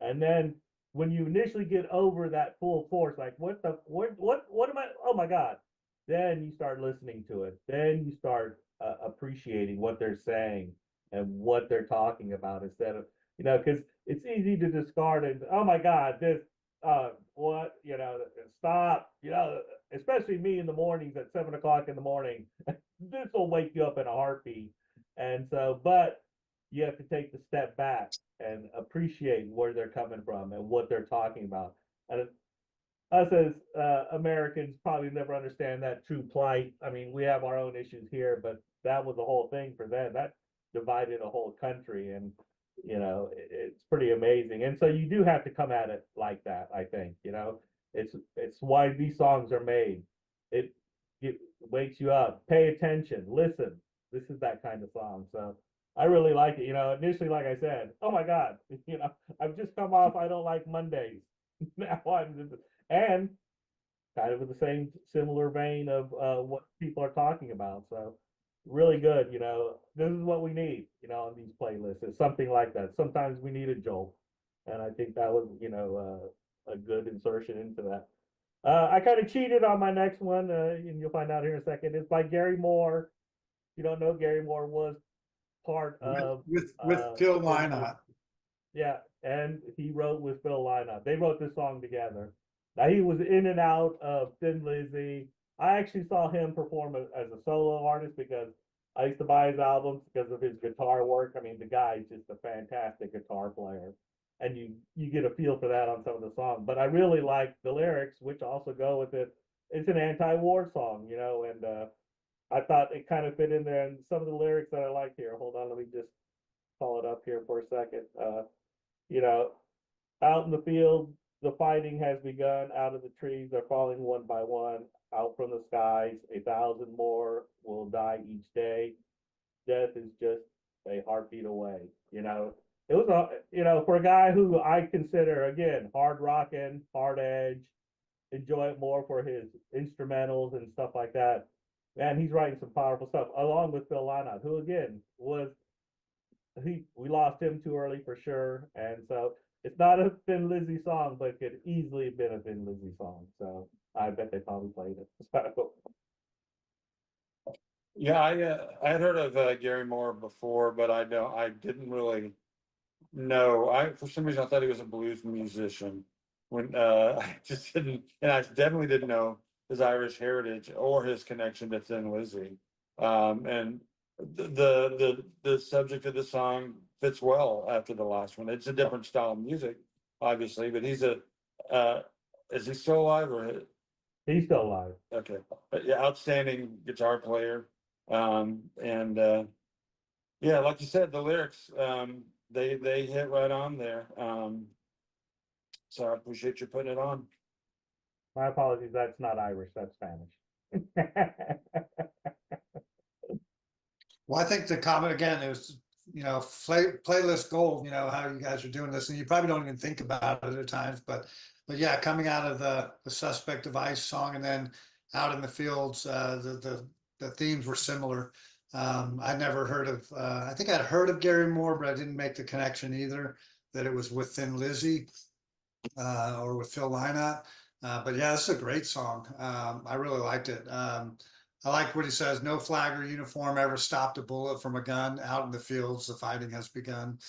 Speaker 2: and then when you initially get over that full force, like what am I? Oh my God! Then you start listening to it. Then you start appreciating what they're saying and what they're talking about instead of, you know, because it's easy to discard it. Oh my God, this what, you know, stop, you know, especially me in the mornings at 7 o'clock in the morning. This will wake you up in a heartbeat. And so, but you have to take the step back and appreciate where they're coming from and what they're talking about. And us as Americans probably never understand that true plight. I mean, we have our own issues here, but that was the whole thing for them. That divided a whole country, and you know, it's pretty amazing. And so you do have to come at it like that. I think, you know, it's why these songs are made. It it wakes you up. Pay attention. Listen. This is that kind of song. So I really like it. You know, initially, like I said, oh my God, you know, I've just come off I don't like Mondays. Now I'm just, and kind of in the same similar vein of what people are talking about. So really good. You know, this is what we need. You know, on these playlists, it's something like that. Sometimes we need a jolt, and I think that was, you know, a good insertion into that. I kind of cheated on my next one, and you'll find out here in a second. It's by Gary Moore. If you don't know, Gary Moore was part of
Speaker 1: With Phil
Speaker 2: Thin Lizzy.
Speaker 1: Lynott.
Speaker 2: Yeah, and he wrote with Phil Lynott. They wrote this song together. Now he was in and out of Thin Lizzy. I actually saw him perform as a solo artist because I used to buy his albums because of his guitar work. I mean, the guy's just a fantastic guitar player, and you get a feel for that on some of the songs. But I really like the lyrics, which also go with it. It's an anti-war song, you know, and I thought it kind of fit in there. And some of the lyrics that I like here. Hold on, let me just call it up here for a second. You know, out in the field, the fighting has begun. Out of the trees, they're falling one by one. Out from the skies, 1,000 more will die each day. Death is just a heartbeat away. You know, it was you know, for a guy who I consider, again, hard rocking, hard edge, enjoy it more for his instrumentals and stuff like that. Man, he's writing some powerful stuff along with Phil Lynott, who again was we lost him too early for sure. And so it's not a Thin Lizzy song, but it could easily have been a Thin Lizzy song. So I bet they probably played it. So,
Speaker 3: yeah, I had heard of Gary Moore before, but I didn't really know. I, for some reason, I thought he was a blues musician. When I just didn't, and I definitely didn't know his Irish heritage or his connection to Thin Lizzy. And the subject of the song fits well after the last one. It's a different style of music, obviously, but he's is he still alive or?
Speaker 2: He's still alive.
Speaker 3: Okay, but yeah, outstanding guitar player. And yeah, like you said, the lyrics, they hit right on there. So I appreciate you putting it on.
Speaker 2: My apologies, that's not Irish, that's Spanish.
Speaker 1: Well, I think the comment again is, playlist gold, how you guys are doing this, and you probably don't even think about it at times, but yeah, coming out of the Suspect Device song and then Out in the Fields, the themes were similar. I'd never heard of, I think I'd heard of Gary Moore, but I didn't make the connection either, that it was with Thin Lizzy, or with Phil Lynott. But yeah, this is a great song. I really liked it. I like what he says, no flag or uniform ever stopped a bullet from a gun. Out in the fields, the fighting has begun.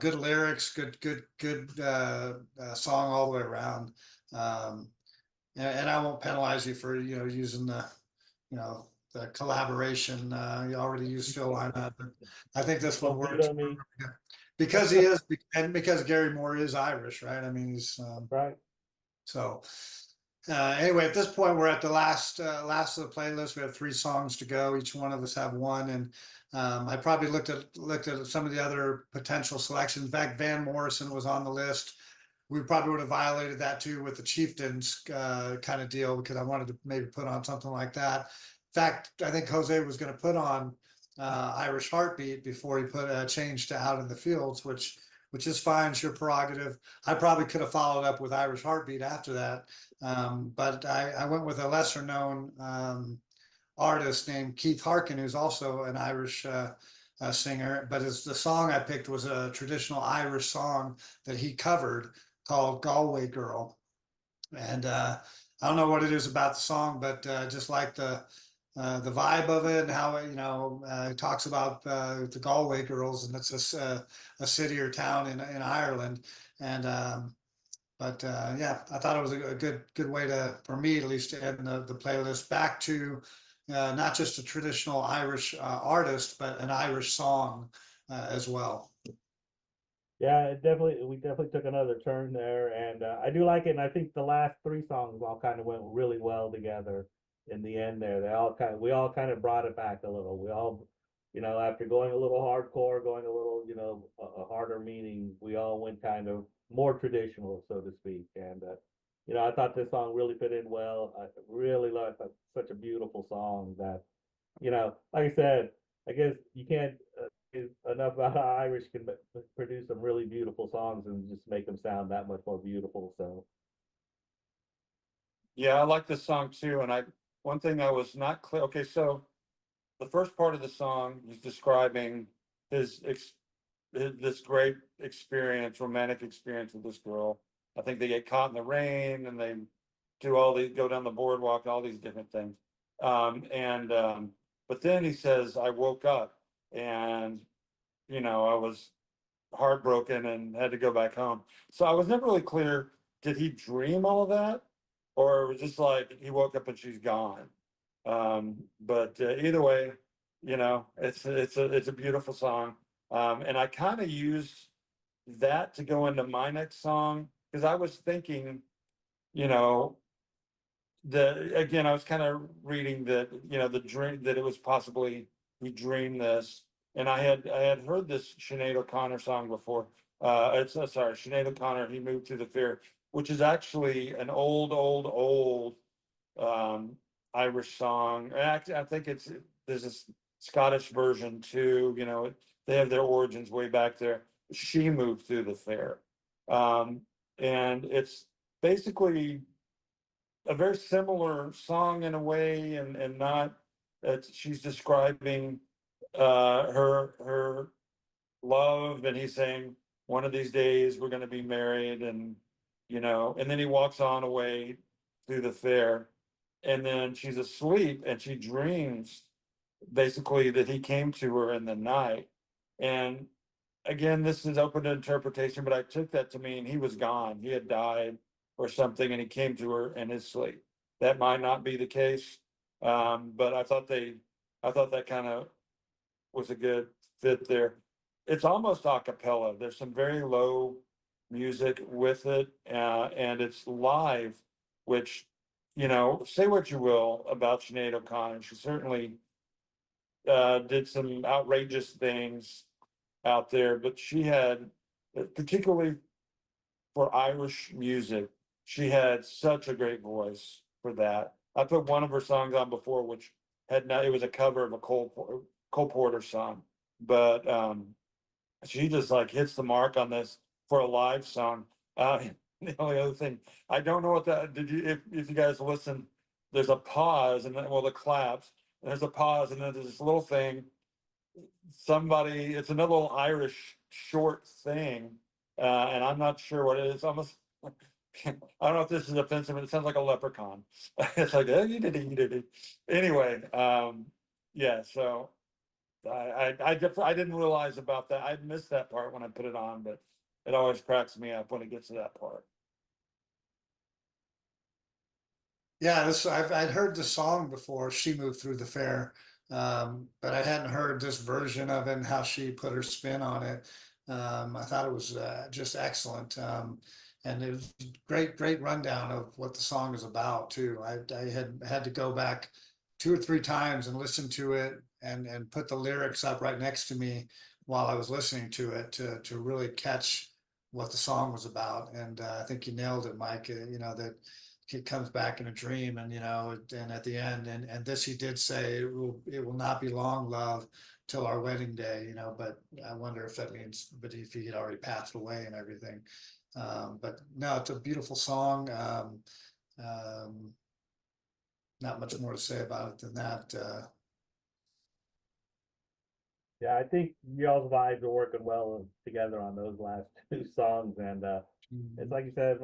Speaker 1: Good lyrics, good song all the way around. And I won't penalize you for, using the collaboration. You already used Phil Lynott, but I think this one
Speaker 2: Don't do it
Speaker 1: works
Speaker 2: on me,
Speaker 1: because he is, and because Gary Moore is Irish, right? I mean, he's,
Speaker 2: right?
Speaker 1: so anyway, at this point, we're at the last of the playlist. We have 3 songs to go. Each one of us have one, and I probably looked at some of the other potential selections. In fact, Van Morrison was on the list. We probably would have violated that too with the Chieftains kind of deal, because I wanted to maybe put on something like that. In fact, I think Jose was going to put on Irish Heartbeat before he put a change to Out in the Fields, which is fine. It's your prerogative. I probably could have followed up with Irish Heartbeat after that. But I went with a lesser known artist named Keith Harkin, who's also an Irish singer. But the song I picked was a traditional Irish song that he covered called Galway Girl. And I don't know what it is about the song, but just like the vibe of it and how it talks about the Galway girls, and it's a city or town in Ireland. And but yeah, I thought it was a good way for me at least to end the playlist back to not just a traditional Irish artist, but an Irish song as well.
Speaker 2: Yeah, we definitely took another turn there, and I do like it. And I think the last 3 songs all kind of went really well together in the end. There, we all kind of brought it back a little. We all, after going a little hardcore, going a little, a harder meaning, we all went kind of more traditional, so to speak. And I thought this song really fit in well. I really love it. Such a beautiful song that, like I said, I guess you can't enough about how Irish can produce some really beautiful songs and just make them sound that much more beautiful. So
Speaker 3: Yeah, I like this song too. And one thing I was not clear. Okay, so the first part of the song, he's describing his this great experience, romantic experience with this girl. I think they get caught in the rain and they go down the boardwalk, all these different things. But then he says, I woke up and, I was heartbroken and had to go back home. So I was never really clear, did he dream all that? Or it was just like he woke up and she's gone. But either way, it's a beautiful song. And I kind of use that to go into my next song because I was thinking, you know, again, I was kind of reading that, the dream that it was possibly he dreamed this, and I had heard this Sinead O'Connor song before. It's sorry, Sinead O'Connor. He moved through the fear, which is actually an old um, Irish song. I think there's a Scottish version too. They have their origins way back there. She moved through the fair, and it's basically a very similar song in a way, and not. She's describing her love, and he's saying one of these days we're going to be married, and then he walks on away through the fair, and then she's asleep and she dreams basically that he came to her in the night. And again, this is open to interpretation, but I took that to mean he was gone, he had died or something, and he came to her in his sleep. That might not be the case, but I thought that kind of was a good fit there. It's almost a cappella. There's some very low music with it, and it's live, which, say what you will about Sinead O'Connor. She certainly did some outrageous things out there, but she had, particularly for Irish music, she had such a great voice for that. I put one of her songs on before, which had not, it was a cover of a Cole Porter song, but she just like hits the mark on this for a live song. The only other thing, I don't know what that, did you, if you guys listen, there's a pause and then, well, the claps, and there's a pause and then there's this little thing, somebody, it's another little Irish short thing, and I'm not sure what it is. Almost, I don't know if this is offensive, but it sounds like a leprechaun. It's like, oh, you did it, you did it. Anyway, yeah. So I didn't realize about that. I missed that part when I put it on, but it always cracks me up when it gets to that part.
Speaker 1: Yeah, I'd heard the song before she moved through the fair, but I hadn't heard this version of it and how she put her spin on it. I thought it was just excellent, and it was great rundown of what the song is about too. I had to go back 2 or 3 times and listen to it and put the lyrics up right next to me while I was listening to it to really catch what the song was about. And I think you nailed it, Mike. That he comes back in a dream, and and at the end, and this he did say, it will not be long, love, till our wedding day. But I wonder if that means, but if he had already passed away and everything. But no, it's a beautiful song. Um, Not much more to say about it than that.
Speaker 2: Yeah, I think y'all's vibes are working well together on those last two songs, and it's like you said.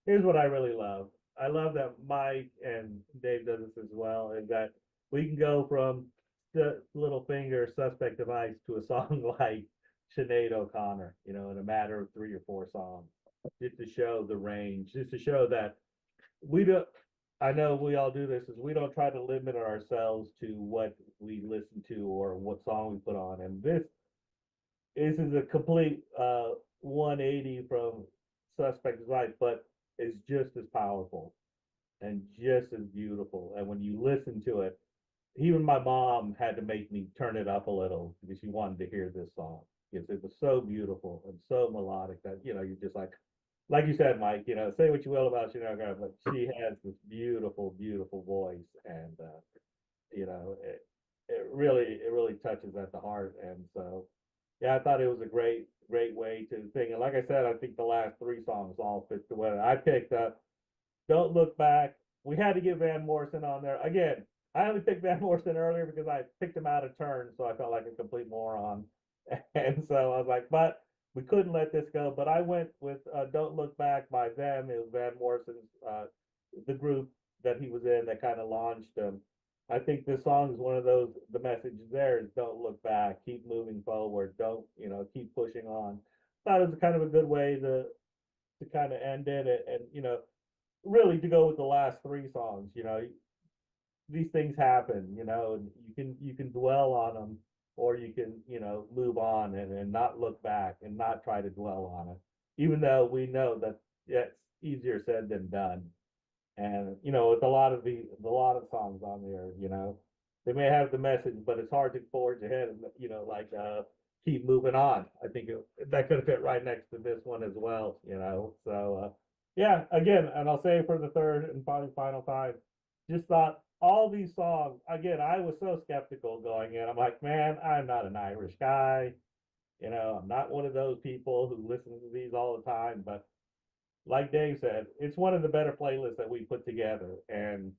Speaker 2: Here's what I really love. I love that Mike and Dave does this as well. Is that we can go from the Little Finger, Suspect Device to a song like Sinead O'Connor, in a matter of 3 or 4 songs, just to show the range, just to show that we don't. I know we all do this. Is we don't try to limit ourselves to what we listen to or what song we put on, and this is a complete 180 from Suspect Device, but it's just as powerful and just as beautiful. And when you listen to it, even my mom had to make me turn it up a little because she wanted to hear this song because it was so beautiful and so melodic that you're just like you said, Mike. Say what you will about Sinead, but she has this beautiful, beautiful voice, and it really touches at the heart. And so, yeah, I thought it was a great way to sing. And like I said, I think the last 3 songs all fit together. I picked up "Don't Look Back." We had to get Van Morrison on there again. I only picked Van Morrison earlier because I picked him out of turn, so I felt like a complete moron. And so I was like, but we couldn't let this go. But I went with "Don't Look Back" by them. It was Van Morrison's, the group that he was in that kind of launched him. I think this song is one of those. The message there is don't look back, keep moving forward, don't keep pushing on. Thought it was kind of a good way to kind of end it, and really to go with the last 3 songs. These things happen, and you can dwell on them, or you can move on and not look back and not try to dwell on it, even though we know that it's easier said than done. And with a lot of songs on there, they may have the message, but it's hard to forge ahead and like keep moving on. I think that could have fit right next to this one as well. So yeah, again, and I'll say for the third and probably final time, just thought all these songs again. I was so skeptical going in. I'm like, man, I'm not an Irish guy. I'm not one of those people who listen to these all the time, but like Dave said, it's one of the better playlists that we put together. And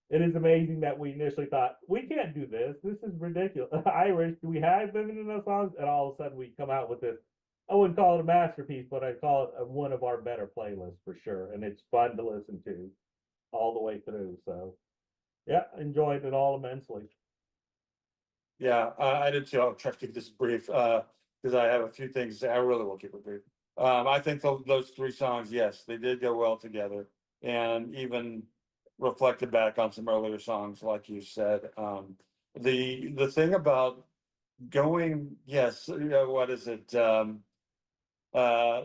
Speaker 2: it is amazing that we initially thought, we can't do this. This is ridiculous. Irish, do we have them in those songs? And all of a sudden we come out with this. I wouldn't call it a masterpiece, but I'd call it one of our better playlists for sure. And it's fun to listen to all the way through. So yeah, enjoyed it all immensely.
Speaker 3: Yeah, I did too. I'll try to keep this brief, because I have a few things to say. I really will keep it brief. I think those 3 songs, yes, they did go well together, and even reflected back on some earlier songs, like you said. The thing about going, yes, what is it? Uh,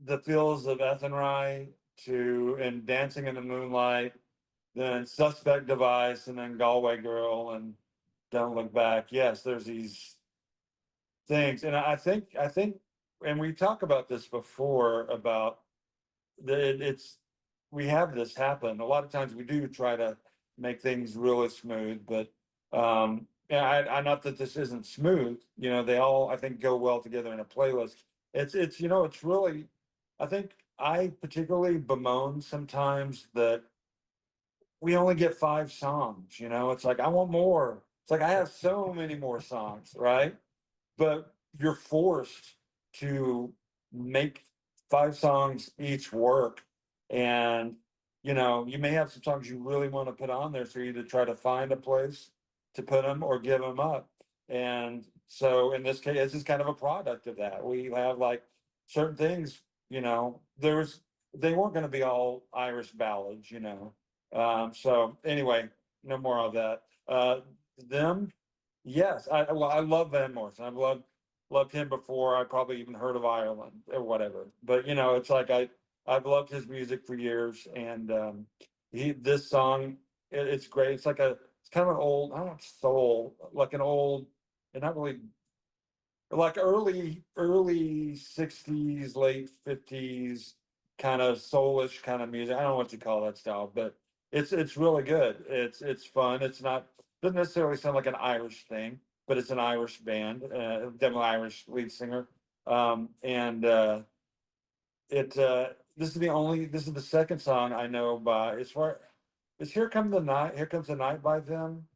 Speaker 3: the Fields of Athenry to and Dancing in the Moonlight, then Suspect Device, and then Galway Girl and Don't Look Back. Yes, there's these things, and I think, and we talk about this before about it's we have this happen a lot of times. We do try to make things really smooth, but yeah, I not that this isn't smooth. They all I think go well together in a playlist. It's it's really, I think I particularly bemoan sometimes that we only get 5 songs. It's like I want more. It's like I have so many more songs, right? But you're forced to make 5 songs each work. And, you may have some songs you really want to put on there. So you either try to find a place to put them or give them up. And so in this case, this is kind of a product of that. We have like certain things, they weren't going to be all Irish ballads. So anyway, no more of that. Them, yes, I love Van Morrison. I've loved him before I probably even heard of Ireland or whatever. But it's like I've loved his music for years, and this song, it's great. It's kind of an old, I don't know, soul, like an old, and not really like early 60s, late 50s kind of soulish kind of music. I don't know what you call that style, but it's really good. It's fun. It's not doesn't necessarily sound like an Irish thing, but it's an Irish band, definitely Irish lead singer. And it this is the second song I know by as far is Here Comes the Night by them,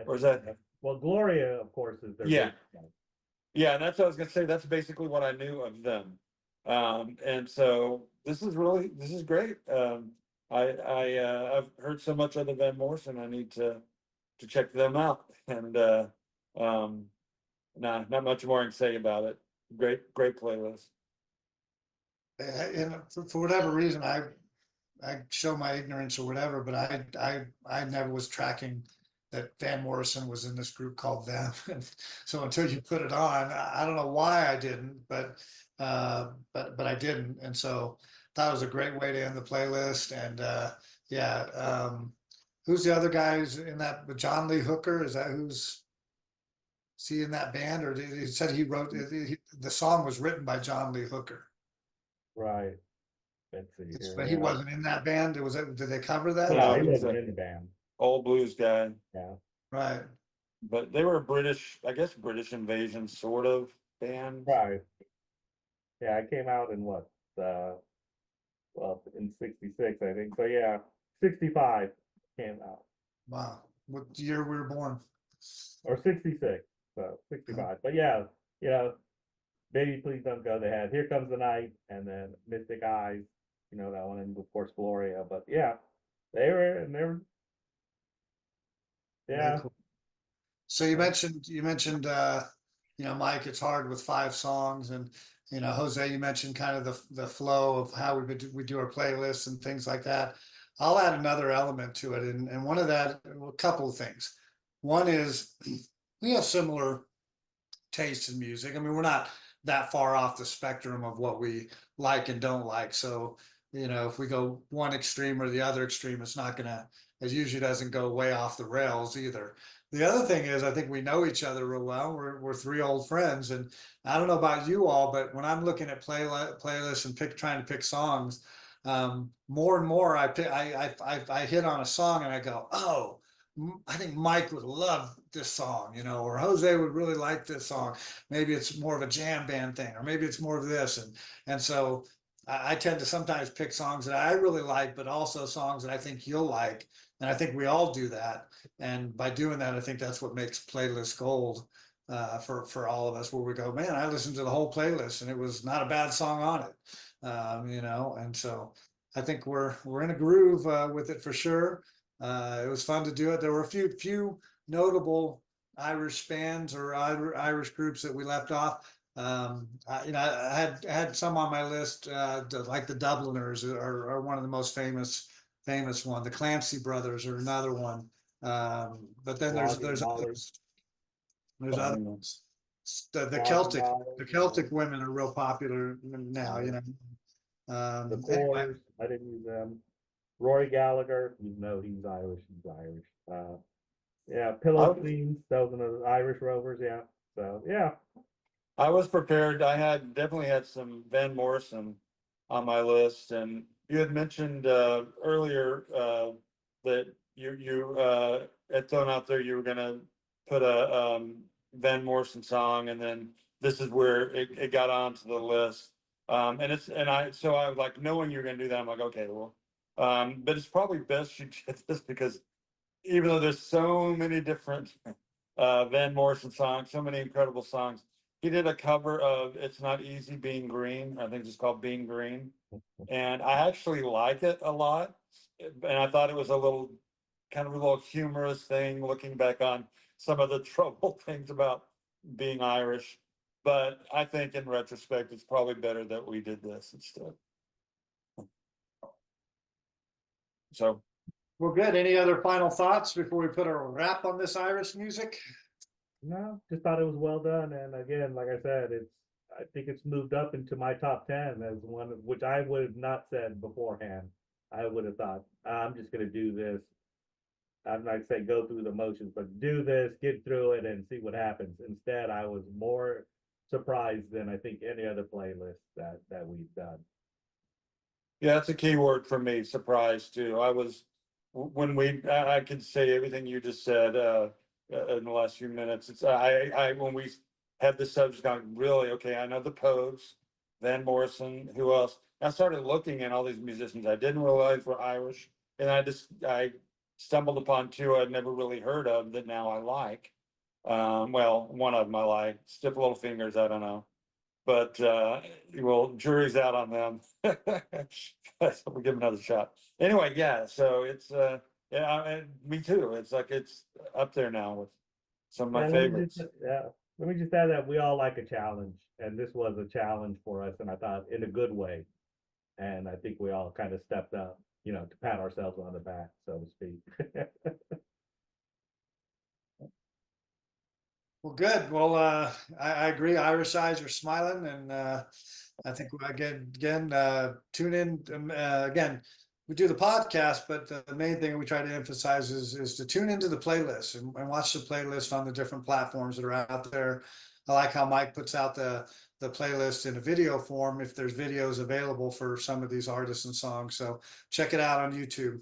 Speaker 3: or is that
Speaker 2: well, Gloria, of course, is their
Speaker 3: yeah.
Speaker 2: big one.
Speaker 3: Yeah, and that's what I was gonna say. That's basically what I knew of them. And so this is great. I've heard so much of the Van Morrison. I need to check them out. And nah, not much more I can say about it. Great playlist.
Speaker 1: And for whatever reason, I show my ignorance or whatever, but I never was tracking that Van Morrison was in this group called Them. And so until you put it on, I don't know why I didn't, but I didn't. And so that was a great way to end the playlist. And yeah, who's the other guy who's in that? John Lee Hooker? Is that who's he in that band? Or he said he wrote the song was written by John Lee Hooker.
Speaker 2: Right. Let's see here.
Speaker 1: But he
Speaker 2: Yeah.
Speaker 1: wasn't in that band. Did they cover that?
Speaker 2: No, he
Speaker 3: he's
Speaker 2: wasn't
Speaker 3: a
Speaker 2: in the band.
Speaker 3: old blues guy,
Speaker 2: Yeah.
Speaker 1: Right.
Speaker 3: but they were a British, I guess, British invasion sort of band.
Speaker 2: Right. Yeah, I came out in what? Well, in '66, I think. So yeah, '65 came out,
Speaker 1: Wow. What year we were born?
Speaker 2: or '66. So '65. But yeah, you know, Baby Please Don't Go. They had Here Comes the Night, and then Mystic Eyes. You know that one, and of course Gloria. But yeah, they were
Speaker 1: Very
Speaker 2: yeah.
Speaker 1: cool. So you mentioned Mike, it's hard with 5 songs, and Jose, you mentioned kind of the flow of how we do our playlists and things like that. I'll add another element to it, and one of that, a couple of things. One is we have similar tastes in music. I mean, we're not that far off the spectrum of what we like and don't like. So, if we go one extreme or the other extreme, it usually doesn't go way off the rails either. The other thing is, I think we know each other real well. We're 3 old friends, and I don't know about you all, but when I'm looking at playlists and trying to pick songs, more and more I hit on a song and I go, oh, I think Mike would love this song, or Jose would really like this song. Maybe it's more of a jam band thing, or maybe it's more of this, and so I tend to sometimes pick songs that I really like, but also songs that I think you'll like, and I think we all do that. And by doing that, I think that's what makes playlist gold for all of us, where we go, man, I listened to the whole playlist and it was not a bad song on it, and so I think we're in a groove with it for sure. It was fun to do it. There were a few notable Irish bands or Irish groups that we left off. I had some on my list, like the Dubliners are one of the most famous one. The Clancy Brothers are another one. But then there's
Speaker 2: Molly.
Speaker 1: others. There's other
Speaker 3: Um,
Speaker 1: ones. The
Speaker 2: $1,000,
Speaker 1: Celtic women are real popular now, you know.
Speaker 2: The
Speaker 1: Anyway,
Speaker 2: Coors, I didn't use them. Rory Gallagher, you know he's Irish. He's Irish. Yeah, Pillow
Speaker 3: I,
Speaker 2: Queens, those are the Irish Rovers. Yeah. So yeah,
Speaker 3: I was prepared. I had definitely had some Van Morrison on my list, and you had mentioned earlier that you had thrown out there you were gonna put a Van Morrison song, and then this is where it got onto the list. I was like, knowing you're gonna do that, I'm like, okay, well, but it's probably best you did this because even though there's so many different Van Morrison songs, so many incredible songs. He did a cover of "It's Not Easy Being Green." I think it's called "Being Green," and I actually like it a lot. And I thought it was a little, kind of a little humorous thing, looking back on some of the trouble things about being Irish. But I think in retrospect, it's probably better that we did this instead. So
Speaker 1: well, good. Any other final thoughts before we put a wrap on this Irish music?
Speaker 2: no, just thought it was well done. And again, like I said, I think it's moved up into my top 10 as one of which I would have not said beforehand. I would have thought I'm just gonna do this. I'm not say go through the motions, but do this, get through it, and see what happens. Instead, I was more surprised than I think any other playlist that we've done.
Speaker 3: yeah, that's a key word for me. Surprise too. I could say everything you just said in the last few minutes. It's when we had the subject on, really, okay, I know the Pogues, Van Morrison, who else? I started looking at all these musicians I didn't realize were Irish, and I stumbled upon two I'd never really heard of that now I like. Well, one of them I like. Stiff Little Fingers, I don't know. But well, jury's out on them. We'll give them another shot. Anyway, yeah. So it's yeah, me too. It's like it's up there now with some of my favorites.
Speaker 2: Let me just add that we all like a challenge, and this was a challenge for us, and I thought in a good way. And I think we all kind of stepped up, to pat ourselves on the back, so to speak.
Speaker 1: Well, good. Well, I agree. Irish eyes are smiling, and I think again, tune in. Again, we do the podcast, but the main thing we try to emphasize is to tune into the playlist and watch the playlist on the different platforms that are out there. I like how Mike puts out the playlist in a video form if there's videos available for some of these artists and songs. So check it out on YouTube.